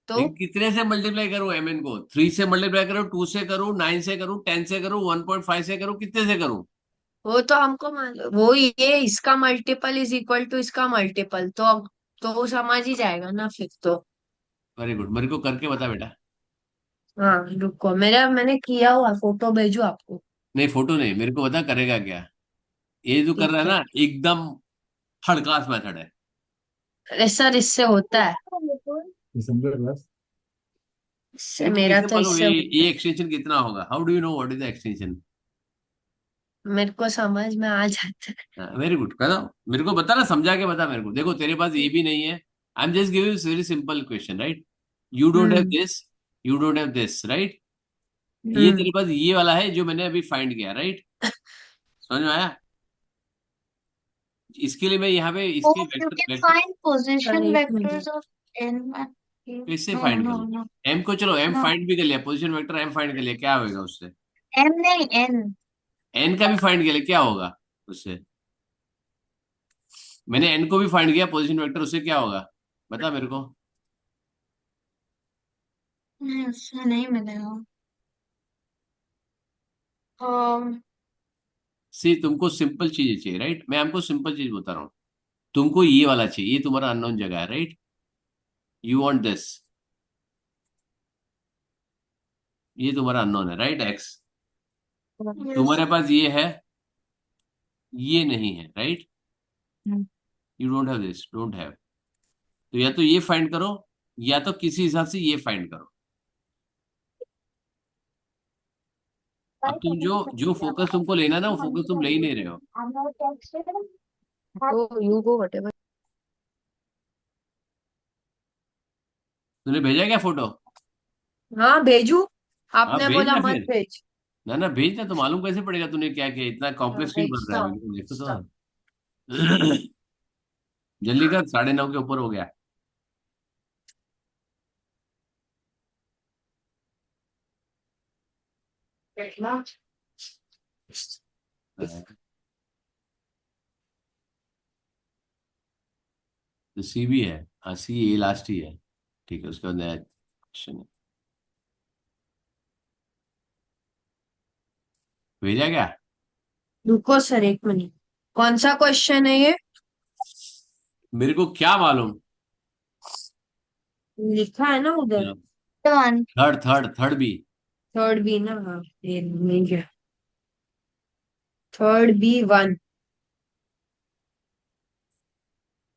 C: तो
A: लेकिन कितने से मल्टीप्लाई करूं एमएन को? 3 से मल्टीप्लाई करूं, 2 से करूं, 9 से करूं, 10 से करूं, 1.5 से करूं, कितने से करूं?
C: वो तो हमको मालूम, वो ये इसका मल्टीपल इज इक्वल टू इसका मल्टीपल, तो समझ ही जाएगा ना फिर तो.
A: वेरी गुड, मेरे को करके बता बेटा।
C: हाँ रुको, मैंने किया हुआ, फोटो भेजू आपको.
A: नहीं, फोटो नहीं, मेरे को बता करेगा क्या। ये जो कर रहा
C: ठीक
A: है
C: है.
A: ना, एकदम थर्ड क्लास मेथड है।
C: अरे सर इससे होता है.
D: दिसंबर बस।
C: इससे
A: तेरे को
C: मेरा
A: कैसे
C: तो
A: मालूम
C: इससे
A: ये एक्सटेंशन कितना होगा? How do you know what is the extension?
C: मेरे को समझ में आ जाता है.
A: वेरी गुड, बताओ मेरे को, बता ना, समझा के बता मेरे को। देखो तेरे पास ये भी नहीं है, I am just giving very simple question, right. You don't have
C: hmm.
A: This, you don't have this, right. ये
C: हम्म.
A: तेरे पास ये वाला है जो मैंने अभी फाइंड किया, राइट। समझ में आया? इसके लिए मैं यहाँ पे
B: Oh,
A: इसके
B: you
A: vector
B: can
A: vector
B: find
C: sir
B: position
C: एक
B: vectors
C: minute.
B: of n and q.
A: कैसे
B: No,
A: फाइंड
B: no,
A: करूँ?
B: no,
A: एम को, चलो एम
B: no.
A: फाइंड भी कर लिया, पोजीशन वेक्टर एम फाइंड कर लिया, क्या होगा उससे?
B: M नहीं n.
A: एन का भी फाइंड कर लिया, क्या होगा उससे? मैंने एन को भी फाइंड किया, पोजीशन वेक्टर, उससे क्या होगा? बता मेरे को।
B: नहीं उससे नहीं मिलेगा. um
A: सी तुमको सिंपल चीज चाहिए, राइट? मैं हमको सिंपल चीज बता रहा हूँ। तुमको ये वाला चाहिए, ये तुम्हारा अननोन जगह है, राइट? यू वांट दिस, ये तुम्हारा अननोन है, राइट? एक्स।
B: Yes.
A: तुम्हारे पास ये है, ये नहीं है, right?
C: Hmm.
A: You don't have this, don't have. तो या तो ये फाइंड करो, या तो किसी हिसाब से ये फाइंड करो। अब तुम जो जो फोकस तुमको लेना ना, वो फोकस तुम ले ही नहीं रहे हो।
E: तो यू गो व्हाटएवर।
A: तूने भेजा क्या फोटो?
C: हाँ भेजू,
A: हाँ
C: आपने
A: भेज
C: बोला
A: ना
C: मत
A: फिर।
C: भेज।
A: ना ना भेज ना, तो मालूम कैसे पड़ेगा तूने क्या किया? इतना
C: हाँ,
A: कॉम्प्लेक्स क्यों बन रहा
C: भेजता
A: है
C: हूँ,
A: मेरे को, देखो
C: भेजता हूँ।
A: तो। जल्दी कर, 9:30 के ऊपर हो गया। तो सी भी है, हाँ सी ए लास्ट ही है, ठीक है। उसके बाद नया क्वेश्चन है। भेजा क्या?
C: रुको सर एक मिनट, कौन सा क्वेश्चन है ये?
A: मेरे को क्या मालूम।
C: लिखा है ना उधर।
B: One.
A: Third B.
C: Third B ना, हाँ ये मिल गया। Third B one.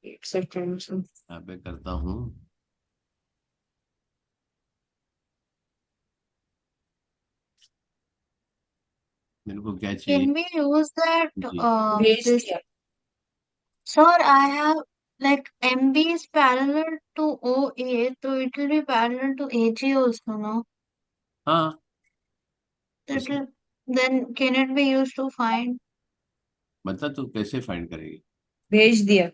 C: एक सेकेंड।
A: यहाँ पे करता हूँ। मेरे को क्या चाहिए?
B: Can we use that?
A: जी।
C: भेज
B: This.
C: दिया।
B: Sir, I have like MB is parallel to OA, so it will be parallel to AG also, no?
A: हाँ,
B: So it
A: उस
B: will, then can it be used to find?
A: मतलब तू कैसे फाइंड करेगी?
C: भेज दिया।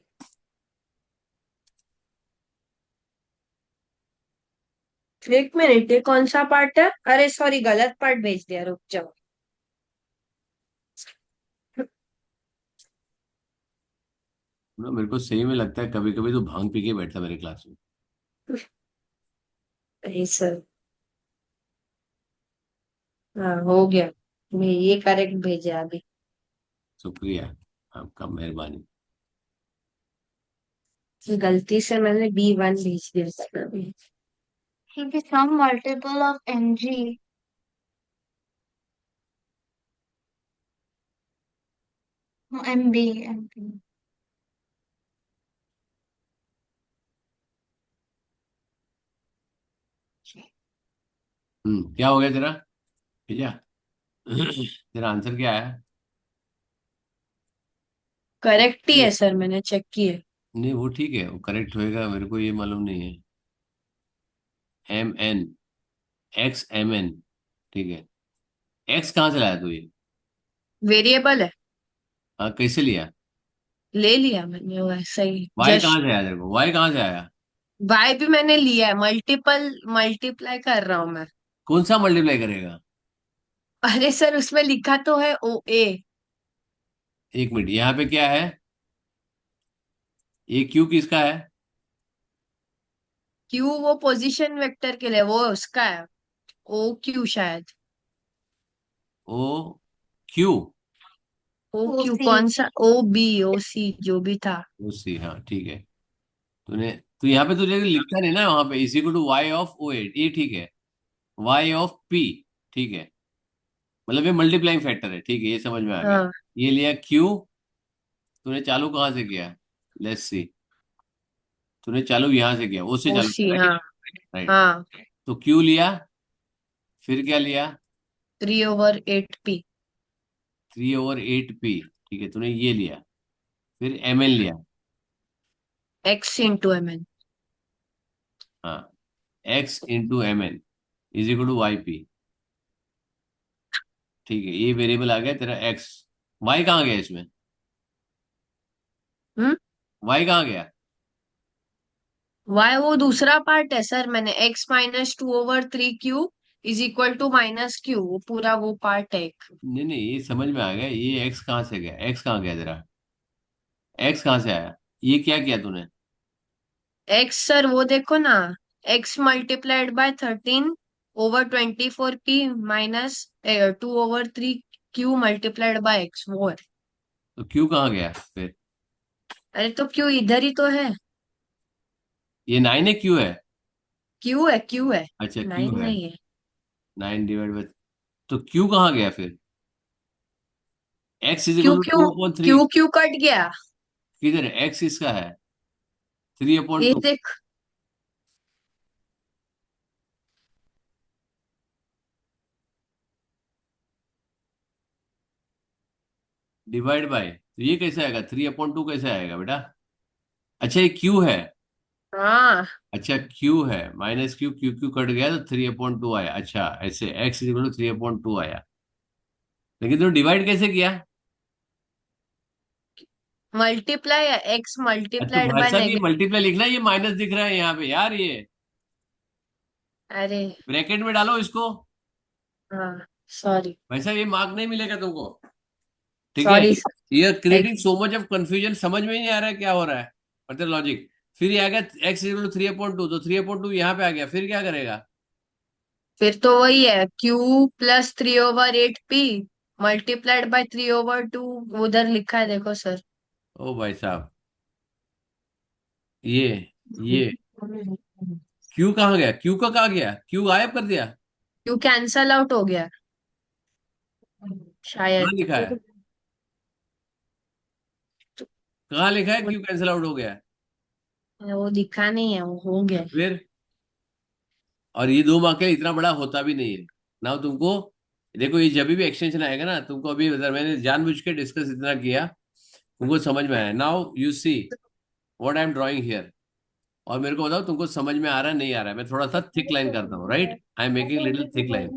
C: एक मिनट, ये कौन सा पार्ट है? अरे सॉरी, गलत पार्ट भेज दिया, रुक जाओ।
A: ना मेरे को सही में लगता है कभी कभी तो भांग पी के बैठता मेरे क्लास में।
C: अरे सर, हाँ हो गया। मैं ये करेक्ट भेजा अभी।
A: शुक्रिया, आपका मेहरबानी।
C: गलती से मैंने B1 भेज दिया था अभी।
B: It will be some multiple of MG. No, MB, MB.
A: क्या हो गया तेरा? भेजा? तेरा आंसर क्या आया?
C: करेक्ट ही है सर, मैंने चेक किया।
A: नहीं वो ठीक है, वो करेक्ट होएगा, मेरे को ये मालूम नहीं है। MN, XMN, ठीक है। एक्स कहाँ से लाया तू ये?
C: वेरिएबल है,
A: हाँ कैसे लिया?
C: ले लिया मैंने वो ऐसा ही
A: वाई कहाँ
C: जस्ट।
A: से आया तेरे को? वाई कहाँ से आया?
C: वाई भी मैंने लिया है, मल्टीपल मल्टीप्लाई कर रहा हूँ मैं।
A: कौन सा मल्टीप्लाई करेगा?
C: अरे सर, उसमें लिखा तो है OA।
A: एक मिनट, यहाँ पे क्या है? ये क्यू किसका है?
C: क्यू वो पोजीशन वेक्टर के लिए, वो उसका है। OQ शायद।
A: O Q.
C: OQ
B: OC.
C: कौन सा? OB OC जो भी था।
A: ओ सी, हाँ ठीक है। तूने तो यहाँ पे तुझे लिखता नहीं ना, वहां पे is equal to Y of O8, ये ठीक है। वाई ऑफ P, ठीक है। मतलब ये मल्टीप्लाइंग फैक्टर है, ठीक है, ये समझ में आ गया।
C: हाँ,
A: ये लिया क्यू। तूने चालू कहाँ से किया? Let's see. तूने चालू यहाँ से किया, ओ से चालू
C: OC,
A: किया,
C: हाँ।
A: राइट?
C: हाँ,
A: तो क्यू लिया, फिर क्या लिया?
C: 3/8P।
A: 3/8P, ठीक है, तूने ये लिया। फिर MN लिया।
C: X × MN।
A: हाँ, X × MN is equal to YP, ठीक है। ये वेरिएबल आ गया तेरा X। Y कहाँ गया इसमें?
C: हम्म।
A: Y कहाँ गया?
C: वाई वो दूसरा पार्ट है सर, मैंने X - 2/3Q is equal to -Q, वो पूरा वो पार्ट है एक।
A: नहीं नहीं, ये समझ में आ गया। ये X कहाँ से गया? X कहाँ गया तेरा? X कहाँ से आया? ये क्या किया तूने?
C: X सर वो देखो ना, X × 13/24P - 2/3 Q multiplied by x, वो है।
A: तो क्यू कहाँ गया फिर?
C: अरे तो क्यू इधर ही तो है।
A: ये 9 है, क्यू है?
C: क्यू है, क्यू है।
A: अच्छा क्यू
C: 9
A: है।
C: नहीं है।
A: 9 डिवाइड बाय, तो क्यू कहाँ गया फिर? X is
C: Q
A: equal to
C: Q
A: 2/3।
C: Q Q cut गया।
A: किधर है एक्स? किसका है? 3 अपॉन
C: ये
A: टू
C: देख।
A: डिवाइड बाय, तो ये कैसे आएगा? 3/2 कैसे आएगा बेटा? अच्छा ये क्यू है।
C: हाँ।
A: अच्छा क्यू है, minus Q, Q Q cut गया तो 3/2 आया। अच्छा ऐसे एक्स इज इक्वल टू 3/2 आया। लेकिन तो डिवाइड कैसे किया?
C: मल्टीप्लाई है, एक्स
A: तो
C: मल्टीप्लाइड
A: भाई
C: बाय
A: साहब ये
C: नेगेटिव।
A: मल्टीप्लाई लिखना है, ये माइनस दिख रहा है यहाँ पे यार, ये
C: अरे
A: ब्रैकेट में डालो इसको।
C: हाँ, सॉरी।
A: भाई साहब ये मार्क नहीं मिलेगा तुमको, ठीक है?
C: सॉरी।
A: ये creating
C: x.
A: So much of confusion, समझ में ही नहीं आ रहा है क्या हो रहा है। मतलब लॉजिक। फिर ये आ गया एक्स इक्वल टू 3/2, तो 3/2 यहाँ पे आ गया, फिर क्या करेगा?
C: फिर तो वही है, Q plus 3/8 P multiplied by 3/2। उधर लिखा है देखो सर।
A: ओ भाई साहब, ये क्यू कहाँ गया? क्यू का कहाँ गया? क्यू गायब कर दिया?
C: क्यू कैंसल आउट हो गया
A: कहाँ
C: शायद।
A: लिखा है? कहाँ लिखा है
C: वो
A: क्यू कैंसिल आउट हो गया?
C: वो दिखा नहीं है, वो हो गया।
A: फिर, और ये 2 मार्क के लिए इतना बड़ा होता भी नहीं है ना तुमको। देखो ये जब भी एक्सटेंशन आएगा ना तुमको, अभी अगर मैंने जानबूझ के डिस्कस इतना किया, तुमको समझ में आया। Now you see what I am drawing here. और मेरे को बताओ तुमको समझ में आ रहा है नहीं आ रहा है? मैं थोड़ा सा थिक लाइन करता हूँ, right? I am making little thick line.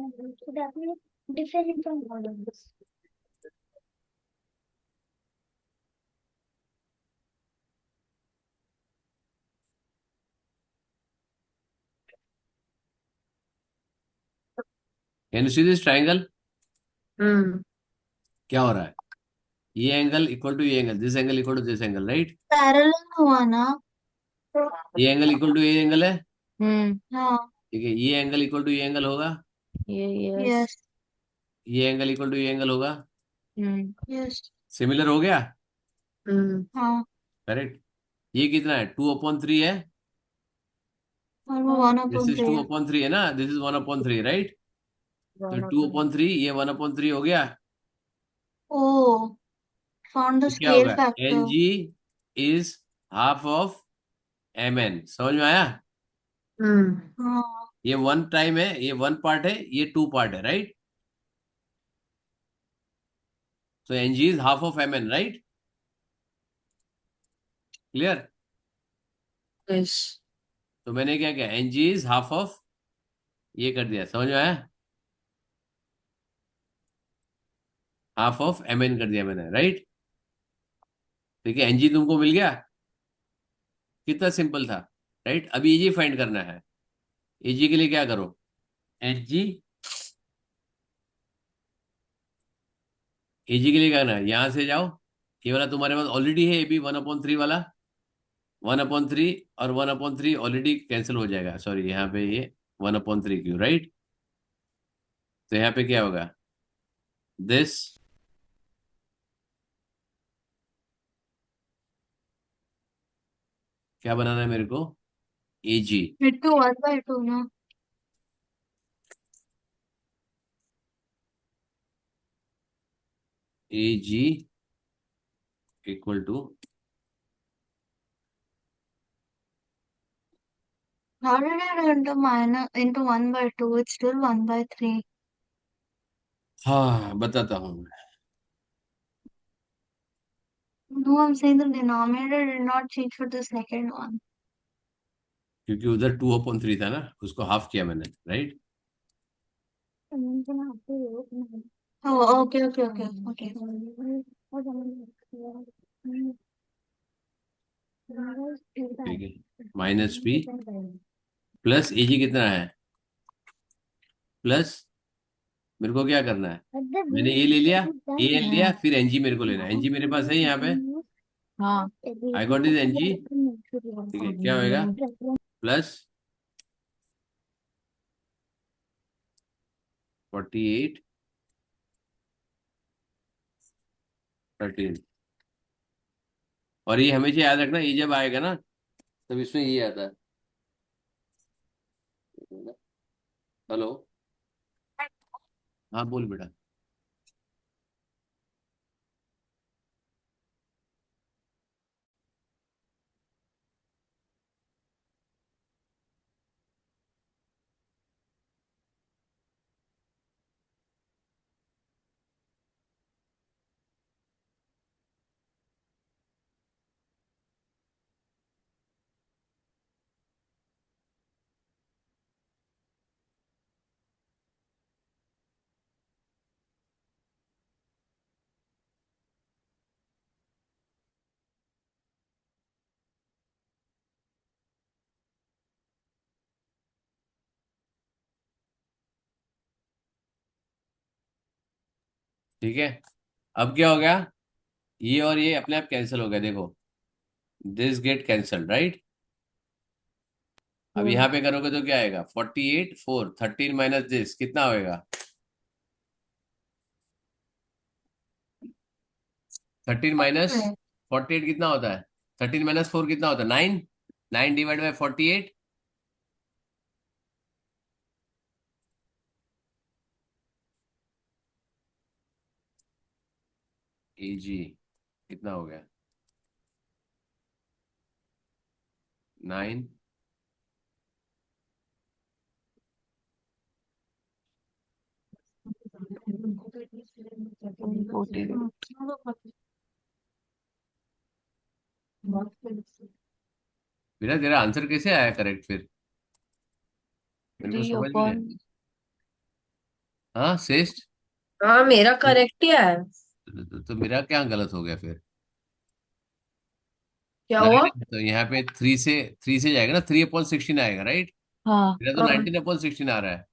A: Can you see this triangle?
C: Hmm.
A: क्या हो रहा है? ये एंगल इक्वल टू ये angle, this angle equal to this angle, right?
B: Parallel हुआ ना।
A: ये एंगल इक्वल टू ये एंगल है,
B: हाँ।
A: ठीक है? ये एंगल इक्वल टू ये एंगल होगा,
C: ये यस।
B: यस।
A: ये एंगल इक्वल टू ये एंगल होगा।
C: हम्म।
B: यस।
A: सिमिलर हो गया?
C: हम्म।
B: हाँ।
A: करेक्ट। ये कितना है? 2/3 है।
B: और वो one
A: this
B: upon
A: is
B: three
A: two
B: है।
A: अपॉन थ्री है ना, दिस इज 1/3, राइट? तो
C: दोनों को।
A: 2/3, ये 1/3 हो गया।
B: ओ, फाउंड द
A: तो क्या
B: स्केल
A: होगा? N
B: factor.
A: G is half of M N. समझ में आया?
C: हम्म।
B: हाँ।
A: ये वन टाइम है, ये वन पार्ट है, ये टू पार्ट है, राइट? तो N G is half of M N, right? Clear?
C: Yes.
A: तो मैंने क्या किया? N G is half of, ये कर दिया। समझ में आया? हाफ ऑफ एम एन कर दिया मैंने, राइट? ठीक है, एन जी तुमको मिल गया। कितना सिंपल था, राइट? अभी एजी फाइंड करना है। एजी के लिए क्या करो? एच जी, एजी के लिए क्या करना है? यहां से जाओ, ये वाला तुम्हारे पास ऑलरेडी है, ये भी 1/3 वाला। 1/3 और 1/3 ऑलरेडी कैंसिल हो जाएगा, सॉरी यहाँ पे ये 1/3 क्यू, राइट? तो यहाँ पे क्या होगा? दिस, क्या बनाना है मेरे को? AG.
B: Two one by two ना।
A: AG equal to,
B: How did it into 1/2? It's still 1/3.
A: हाँ बताता हूँ मैं।
B: No, I'm saying the denominator did not change for the second one.
A: क्योंकि उधर 2/3 था ना, उसको हाफ किया मैंने, right?
B: Oh, okay, okay, okay, okay.
A: ठीक है, माइनस बी प्लस एजी कितना है? प्लस, मेरे को क्या करना है? मैंने ये ले लिया, ए एन लिया, फिर एनजी मेरे को लेना है। एनजी मेरे पास है यहाँ पे,
E: हाँ।
A: I got is NG. ठीक है, क्या होएगा? प्लस 48 13। और ये हमेशा याद रखना, ये जब आएगा ना तब इसमें ये आता है। हेलो। हाँ बोल बेटा। ठीक है, अब क्या हो गया, ये और ये अपने आप कैंसिल हो गया, देखो दिस गेट कैंसल, राइट। अब यहाँ पे करोगे तो क्या आएगा, 48 4 13 माइनस दिस कितना होएगा, 13 माइनस 48 कितना होता है, 13 माइनस 4 कितना होता है, 9। 9 डिवाइड बाई 48, AG कितना हो गया, 9। मेरा तेरा आंसर कैसे आया करेक्ट फिर, मेरे को
E: थ्री
A: समझ में नहीं
E: अपॉन
A: आया। हाँ श्रेष्ठ।
C: हाँ मेरा
A: तो,
C: करेक्ट ही है।
A: तो मेरा क्या गलत हो गया फिर,
C: क्या हुआ?
A: 9 तो यहाँ पे 3 से जाएगा ना, 3/16 आएगा, राइट।
E: हाँ
A: मेरा तो 19/16 आ रहा है।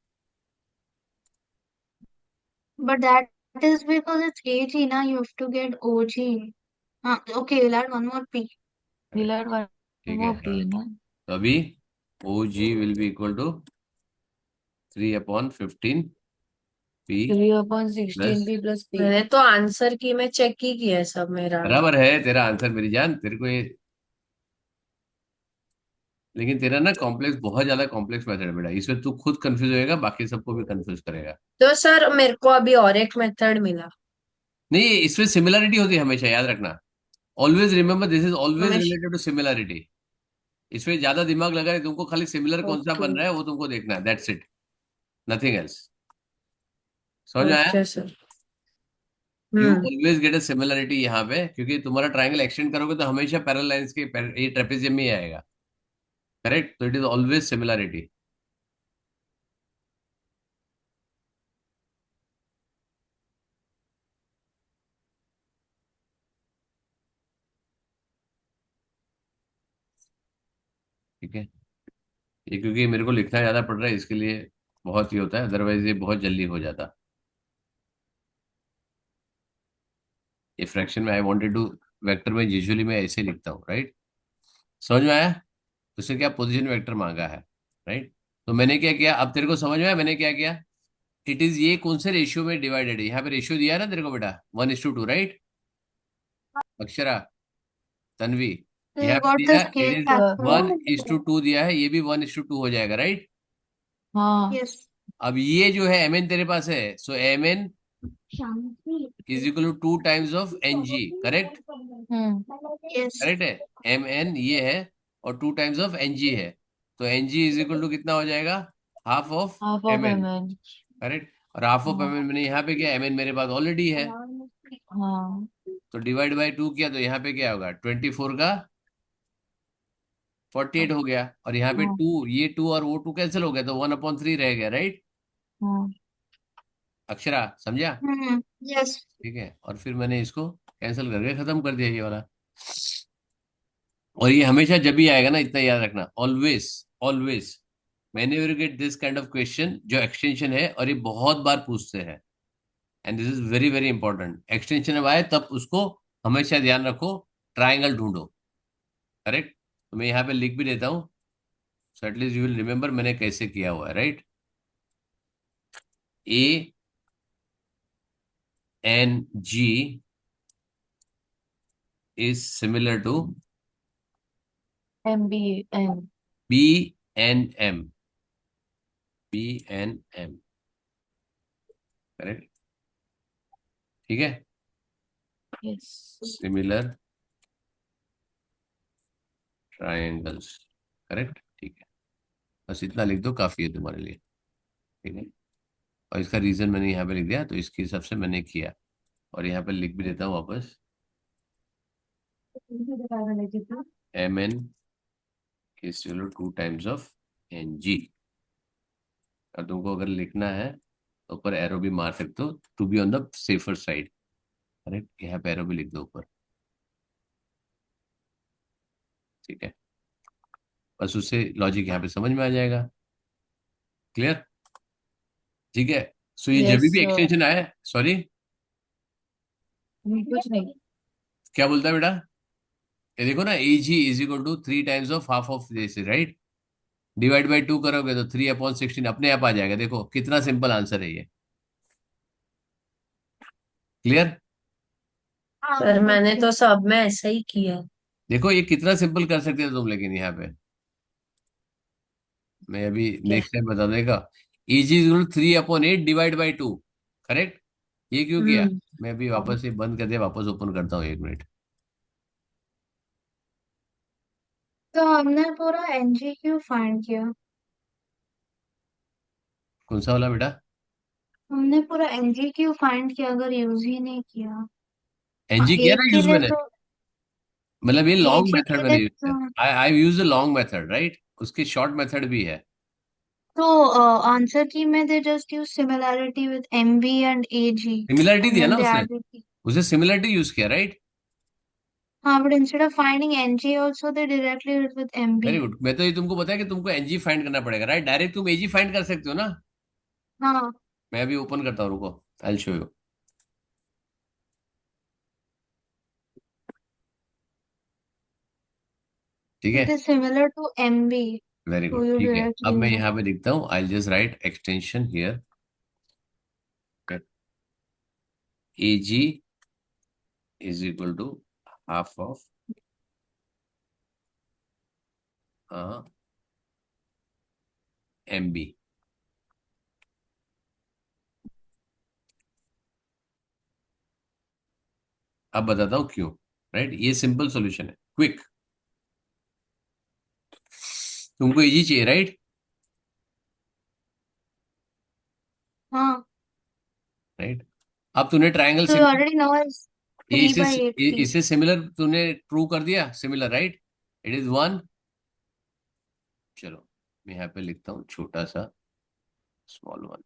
B: But that is because it's AG, now you have to get OG. Okay, you'll add one more P.
E: we'll add one
A: ठीक है
E: more
A: हाँ,
E: p ना,
A: तो अभी OG will be equal to 3/15 P
E: 3/16
A: plus.
E: p plus p।
C: मैंने तो आंसर की मैं चेक ही किया है सब मेरा।
A: बराबर है तेरा आंसर मेरी जान, तेरे को ये, लेकिन तेरा ना कॉम्प्लेक्स, बहुत ज्यादा कॉम्प्लेक्स मेथड है बेटा, इसमें तू खुद कंफ्यूज होएगा, बाकी सबको भी कंफ्यूज करेगा।
C: तो सर मेरे को अभी और एक मेथड मिला।
A: नहीं, इसमें सिमिलरिटी होती है हमेशा, याद रखना। Always remember, this is always
C: हमेशा।
A: Related to similarity. इसमें ज्यादा दिमाग लगा है, तुमको खाली सिमिलर कौन सा
C: ओके।
A: बन रहा है वो तुमको देखना है, दैट्स इट, नथिंग एल्स। समझ में आया।
C: Okay sir.
A: You
C: hmm.
A: Always get a similarity यहाँ पे, क्योंकि तुम्हारा ट्राइंगल एक्सटेंड करोगे तो हमेशा पैरेलल लाइंस के ये ट्रेपेजियम में ही आएगा, करेक्ट। तो इट इज ऑलवेज सिमिलरिटी। ठीक है, ये क्योंकि मेरे को लिखना ज्यादा पड़ रहा है इसके लिए बहुत ही होता है, अदरवाइज ये बहुत जल्दी हो जाता। ये फ्रैक्शन में आई वांटेड टू, वेक्टर में यूजुअली मैं ऐसे लिखता हूँ, राइट। समझ में आया। उससे क्या पोजीशन वेक्टर मांगा है, राइट। तो मैंने क्या किया, अब तेरे को समझ में आया मैंने क्या किया। इट इज, ये कौन से रेशियो में डिवाइडेड है, यहाँ पे रेशियो दिया है ना तेरे को बेटा, 1:2, राइट। अक्षरा, तन्वी,
B: So
A: यहाँ
B: you
A: पे
B: got
A: दिया
B: the
A: है, इट
B: scale
A: इज
B: factor.
A: 1:2 दिया है, ये भी 1:2 हो जाएगा, राइट।
E: हाँ।
B: Yes.
A: अब ये जो है mn तेरे पास है, so mn is equal to 2 times of ng, correct.
B: Yes.
A: Correct है, mn ये है और 2 टाइम्स ऑफ ng है, तो ng इज इक्वल टू कितना हो जाएगा, half of
E: half of
A: mn,
E: mn।
A: Correct. और हाफ ऑफ
E: हाँ।
A: mn मैंने यहाँ पे किया, mn मेरे पास ऑलरेडी है,
E: हाँ।
A: तो डिवाइड बाई 2 किया तो यहाँ पे क्या होगा, 24 का 48 हो गया, और यहाँ पे
E: हाँ।
A: 2, ये 2 और वो 2 कैंसिल हो गया, तो 1/3 रह गया, राइट।
E: हाँ।
A: अक्षरा समझा।
B: Yes.
A: ठीक है, और फिर मैंने इसको कैंसिल करके खत्म कर दिया ये वाला। और ये हमेशा जब भी आएगा ना, इतना याद रखना, ऑलवेज ऑलवेज मैंने you get this kind of question जो एक्सटेंशन है, और ये बहुत बार पूछते हैं, and this is very very important. Extension अब आए तब उसको हमेशा ध्यान रखो, ट्राइंगल ढूंढो, करेक्ट। तो मैं यहाँ पे लिख भी देता हूँ, so at least you will remember मैंने कैसे किया हुआ है, right. A N G is similar to
E: MBN.
A: B N M, B N M, correct, ठीक है,
E: Yes.
A: सिमिलर ट्रायंगल्स, करेक्ट, ठीक है, बस इतना लिख दो, काफी है तुम्हारे लिए, ठीक है। और इसका रीजन मैंने यहाँ पे लिख दिया, तो इसके हिसाब से मैंने किया, और यहाँ पे लिख भी देता हूँ वापस, M N is equal to times of N G. और तुमको अगर लिखना है तो ऊपर एरो भी मार सकते हो, to be on the safer side, correct, यहाँ पे एरो भी लिख दो ऊपर, ठीक है, बस उससे लॉजिक यहाँ पे समझ में आ जाएगा, क्लियर, ठीक है। सो ये जब
E: Yes,
A: भी
E: sir.
A: एक्सटेंशन आए, सॉरी,
E: कुछ नहीं.
A: क्या बोलता है बेटा, ये देखो ना, A G is equal to 3 times of half of this, right, divide by 2 करोगे तो 3/16 अपने आप आ जाएगा, देखो कितना सिंपल आंसर है ये, क्लियर।
B: हाँ
C: सर मैंने
B: बिल्कुल।
C: तो सब में ऐसा ही किया।
A: देखो ये कितना सिंपल कर सकते हो तुम, लेकिन यहाँ पे मैं अभी
C: क्या?
A: नेक्स्ट टाइम बता देगा, ए G is 3/8 divide by 2, correct, ये क्यों किया,
C: हम्म।
A: मैं अभी वापस ये बंद कर दिया, वापस ओपन करता हूँ, 1 मिनट।
B: तो हमने पूरा एनजीक्यू फाइंड किया।
A: कौन सा वाला बेटा,
B: हमने पूरा एनजीक्यू फाइंड किया अगर यूज ही नहीं किया।
A: एनजी किया
B: एट
A: ना
B: के
A: यूज
B: लिए
A: मैंने,
B: तो
A: मतलब ये लॉन्ग
B: एजी
A: मेथड
B: के
A: मैंने
B: लिए
A: यूज
B: तो
A: किया, I I use the long method, right, उसकी शॉर्ट मेथड भी है।
B: तो आंसर की में they just use similarity with MB and AG
A: similarity
B: and
A: दिया
B: देन
A: ना
B: दे
A: उसने,
B: एडेड।
A: उसे सिमिलरिटी यूज किया, राइट,
B: हाँ but instead of finding NG also they directly did with MB.
A: Very good, मैं तो ये तुमको बताया कि तुमको एनजी फाइंड करना पड़ेगा, राइट, डायरेक्ट तुम एजी फाइंड कर सकते हो ना।
B: हाँ
A: मैं अभी ओपन करता हूँ, रुको, आई शो यू, ठीक
B: इट
A: है,
B: is similar to MB
A: very
B: तो
A: गुड,
B: यू
A: ठीक है, अब
B: डायरेक्टली
A: मैं
B: नो।
A: यहाँ पे लिखता हूँ, I just write extension here, A G is equal to half of M B. अब बताता हूँ क्यों, राइट, ये सिंपल सॉल्यूशन है, क्विक, तुमको इजी चाहिए, राइट,
B: हाँ
A: राइट, अब तूने triangle
B: so you
A: similar,
B: already know is
A: ये
B: 3
A: इसे
B: by 8 feet।
A: इसे सिमिलर तूने प्रूव कर दिया, similar, right, it is one, चलो मैं यहाँ पे लिखता हूँ छोटा सा स्मॉल वन,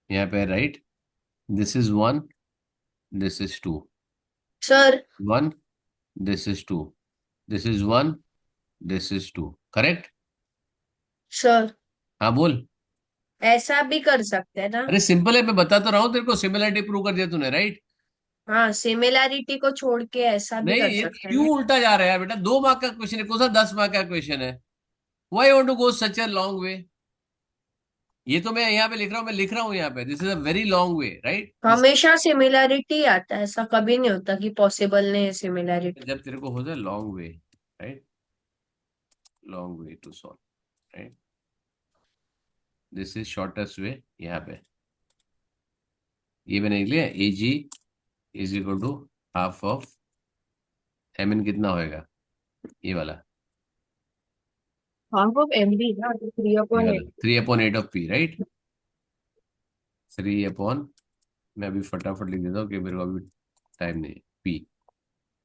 A: यहाँ पे right, this is one, this is two,
C: sir
A: one, this is two, this is one, this is two, correct,
C: sir
A: हाँ बोल,
C: ऐसा भी कर सकते हैं ना?
A: अरे सिंपल है, मैं बता तो रहा हूँ तेरे को, सिमिलरिटी प्रूव कर दिया तूने, राइट,
C: हाँ सिमिलैरिटी को छोड़ के ऐसा भी
A: नहीं
C: कर
A: ये
C: सकते हैं
A: क्यों
C: ना?
A: उल्टा जा रहा है यार बेटा, 2 मार्क का क्वेश्चन है, कौन सा 10 मार्क का क्वेश्चन है, why want to go such a long way, ये तो मैं यहाँ पे लिख रहा हूँ, मैं लिख रहा हूँ यहाँ पे, this is a very long way, right,
C: हमेशा सिमिलैरिटी आता है, ऐसा कभी नहीं होता कि पॉसिबल नहीं है सिमिलैरिटी।
A: जब तेरे को हो जाए long way, right, long way to solve, right, this is shortest way, यहाँ पे ये मैंने लिख लिया, A G is equal to half of M N, कितना होएगा, ये वाला,
C: हाफ ऑफ एमबी ना, तो थ्री
A: ये
C: अपॉन
A: वाला
C: एट।
A: 3/8 ऑफ पी, राइट, 3/, मैं अभी फटाफट लिख देता हूँ कि मेरे को अभी टाइम नहीं है, पी,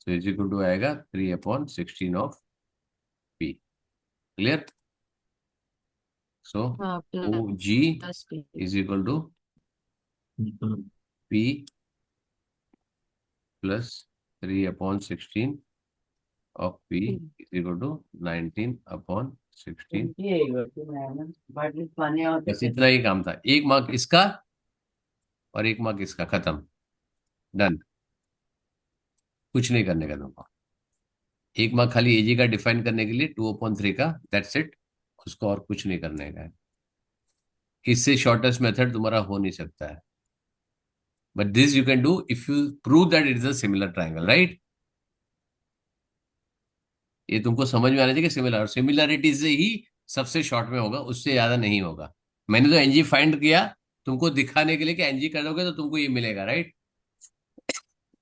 A: तो इज इक्वल टू आएगा 3/16 ऑफ पी, क्लियर, सो
E: हाँ,
A: O G
E: plus P.
A: Is equal to P plus 3/16 of P is equal to 19/16, बस इतना ही काम था, 1 मार्क इसका और 1 मार्क इसका, खत्म, डन, कुछ नहीं करने का तुमको, 1 मार्क खाली एजी का डिफाइन करने के लिए 2/3 का, दैट्स इट, उसको और कुछ नहीं करने का है, इससे शॉर्टेस्ट मेथड तुम्हारा हो नहीं सकता है, but this you can do if you prove that it is a similar triangle, right? ये तुमको समझ में आना चाहिए कि सिमिलर, और सिमिलरिटी से ही सबसे शॉर्ट में होगा, उससे ज्यादा नहीं होगा। मैंने तो एनजी फाइंड किया तुमको दिखाने के लिए कि एनजी करोगे तो तुमको ये मिलेगा, राइट?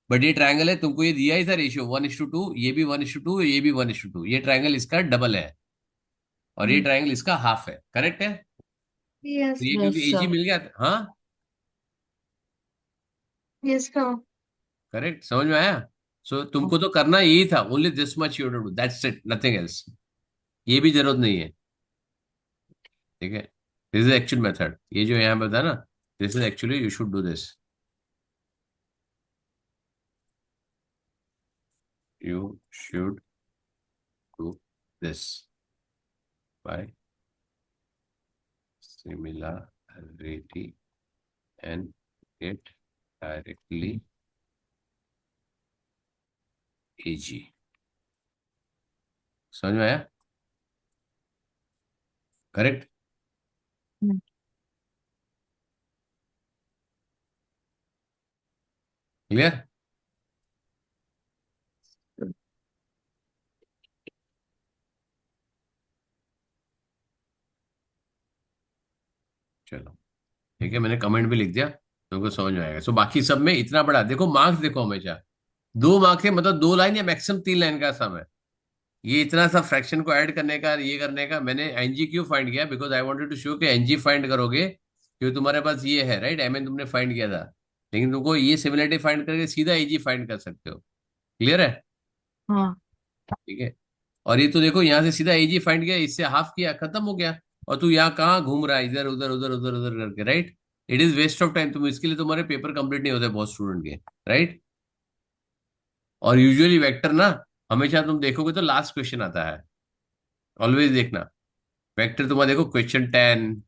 A: बट ये ट्रायंगल है, तुमको ये दिया ही था रेशियो 1:2, ये भी 1:2, ये भी 1:2, ये ट्रायंगल इसका डबल है और ये ट्रायंगल इसका हाफ है, करेक्ट है? तो
B: यस।
A: ये
C: यस
A: क्योंकि एजी
C: सर।
A: मिल गया, हाँ
B: यस सर।
A: करेक्ट, समझ में आया? सो तुमको तो करना यही था, only this much you do, that's it, nothing else. ये भी जरूरत नहीं है, ठीक है? दिस इज एक्चुअल मेथड, ये जो यहाँ पे था ना, this is actually you should do this, you should do this by similarity and get directly AG। समझ में आया? Correct, clear? चलो ठीक है, मैंने कमेंट भी लिख दिया, तुमको समझ में आएगा। सो बाकी सब में इतना बड़ा देखो, मार्क्स देखो हमेशा 2 मार्क्स है, मतलब 2 लाइन या मैक्सिमम 3 लाइन का सम है। ये इतना सा फ्रैक्शन को ऐड करने का, ये करने का, मैंने एनजी क्यों फाइंड किया? Because I wanted to show कि एनजी फाइंड करोगे क्यों, तुम्हारे पास ये है, राइट? एमएन तुमने फाइंड किया था, लेकिन तुमको ये सिमिलरिटी फाइंड करके सीधा एजी फाइंड कर सकते हो। क्लियर है?
E: हाँ।
A: ठीक है। और ये तो देखो, यहाँ से सीधा एजी फाइंड किया, इससे हाफ किया, खत्म हो गया। और तू यहाँ कहाँ घूम रहा है, इधर उधर उधर उधर उधर करके, right? It is waste of time, तुम इसके लिए तुम्हारे पेपर कंप्लीट नहीं होते बहुत स्टूडेंट के, राइट? और यूजुअली वेक्टर ना, हमेशा तुम देखोगे तो लास्ट क्वेश्चन आता है, ऑलवेज देखना। वेक्टर तुम्हारा देखो, क्वेश्चन 10,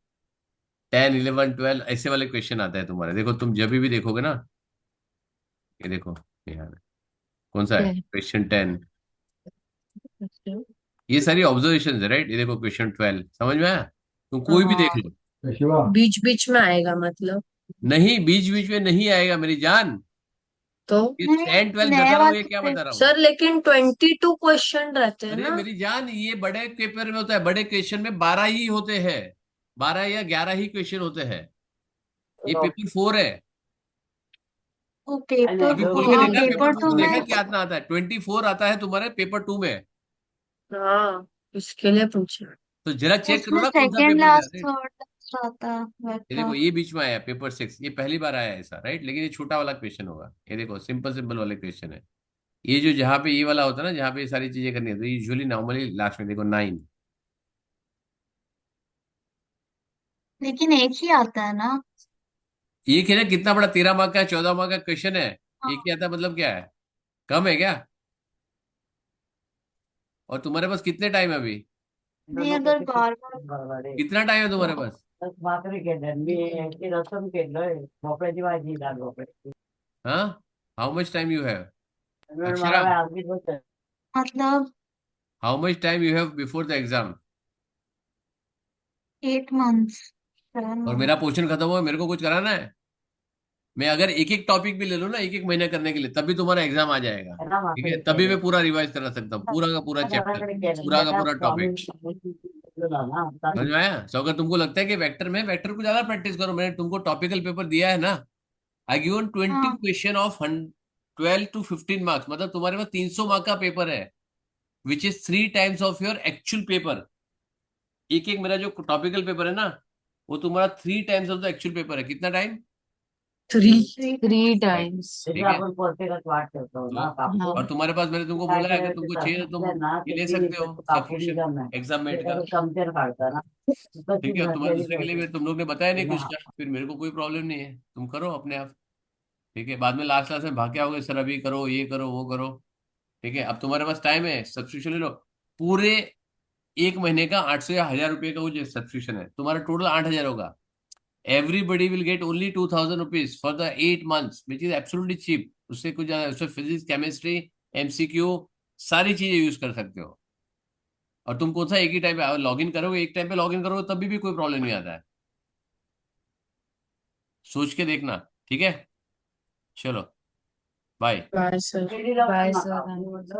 A: 10, 11, 12 ऐसे वाले क्वेश्चन आते हैं तुम्हारे, देखो तुम जब भी देखोगे ना, ये देखो, यहाँ कौन सा है, क्वेश्चन 10। ये सारी ऑब्जर्वेशन है, राइट? ये देखो क्वेश्चन 12, समझ में आया? तुम कोई भी देख
C: हाँ,
A: लो।
D: शिवा,
C: बीच बीच में आएगा मतलब।
A: नहीं, बीच बीच में नहीं आएगा मेरी जान,
C: तो
A: ये
B: नहीं,
A: 10, 12 बता
B: नए
A: रहा हूँ, ये
B: वाले
A: क्या
B: पे।
A: बता रहा हूँ?
C: सर लेकिन 22 क्वेश्चन रहते हैं
A: अरे
C: ना।
A: मेरी जान, ये बड़े पेपर में होता है, बड़े क्वेश्चन में 12 ही होते हैं, 12 या 11 ही क्वेश्चन होते हैं। ये पेपर 4 है।
B: वो पेपर,
A: अभी खोल के
B: हाँ
A: देखा पेपर
B: पेपर
A: टू
B: तो
A: में, देखा
B: मैं।
A: क्या इतना आता है? 24 आता है तुम्हारे पेपर 2 में।
C: हाँ, इसके लिए पूछा।
A: तो जरा चेक करो
B: उसमें
A: ना कौन सा
B: सेकंड
A: पेपर
B: लास्ट
A: है।
B: थर्ड लास्ट आता है
A: ये देखो,
B: वेक्टर।
A: ये बीच में आया पेपर 6, ये पहली बार आया है ऐसा, राइट? लेकिन ये छोटा वाला क्वेश्चन होगा, ये देखो सिंपल सिंपल वाले क्वेश्चन है। ये जो जहाँ पे ये वाला होता है ना, जहाँ पे ये सारी चीजें करनी है, तो यूजुअली नॉर्मली लास्ट में देखो 9।
B: लेकिन एक ही आता है ना।
A: एक है ना, कितना बड़ा, 13 मार्क का 14 मार्क का क्वेश्चन है, एक ही
B: हाँ।
A: आता है, मतलब क्या है? कम है क्या? और तुम्हारे पास कितने टाइम है अभी?
B: नहीं, अगर बार बार।
A: कितना टाइम है तुम्हारे पास? हाँ, how much time you have? Akshara,
B: मतलब
A: how much time you have before the exam?
B: 8 months, 7
A: और
B: मंथ।
A: मेरा पोर्शन खत्म हुआ, मेरे को कुछ कराना है? मैं अगर एक एक टॉपिक भी ले लूँ ना, एक एक महीना करने के लिए, तभी तुम्हारा एग्जाम आ जाएगा, ठीक है? तभी मैं पूरा रिवाइज करा सकता हूँ, पूरा का पूरा चैप्टर, पूरा का पूरा टॉपिक। समझ में आया? तो अगर तुमको लगता है कि वेक्टर में, वेक्टर को ज्यादा प्रैक्टिस करो, मैंने तुमको टॉपिकल पेपर दिया है ना, आई गिवन 20
B: हाँ।
A: क्वेश्चन ऑफ 12 to 15 मार्क्स, मतलब तुम्हारे पास 300 मार्क का पेपर है, which is 3 times of your actual paper. एक एक मेरा जो टॉपिकल पेपर है ना, वो तुम्हारा 3 times of the actual paper है। कितना time?
C: Three.
E: Three
A: right,
E: times.
A: ठीक है। तो और
E: हाँ।
A: तुम्हारे पास मैंने तुमको बोला है, अगर तुमको चाहिए तो तुम ये ले सकते हो सब्सक्रिप्शन एग्जाम मेट का, ठीक है? और तुम्हारे दूसरे के लिए भी तुम लोग ने बताया नहीं कुछ का, फिर मेरे को कोई प्रॉब्लम नहीं है, तुम करो अपने आप, ठीक है? बाद में लास्ट क्लास में भाग के आओगे, सर अभी करो, ये करो, वो करो, ठीक है? अब तुम्हारे पास टाइम है, सब्सक्रिप्शन ले लो। पूरे एक महीने का 800 या 1000 रुपये का वो जो सब्सक्रिप्शन है, तुम्हारा टोटल 8000 होगा। Everybody will get only 2000 rupees for the 8 months, which is absolutely cheap. उससे कुछ ज्यादा, उसमें फिजिक्स, केमिस्ट्री, एमसीक्यू, सारी चीजें यूज कर सकते हो। और तुम कौन सा एक ही टाइम पे लॉग इन करोगे, एक टाइम पे लॉग इन करोगे, तभी भी कोई प्रॉब्लम नहीं आता है, सोच के देखना, ठीक है? चलो bye.
C: Bye sir.
E: Bye, sir.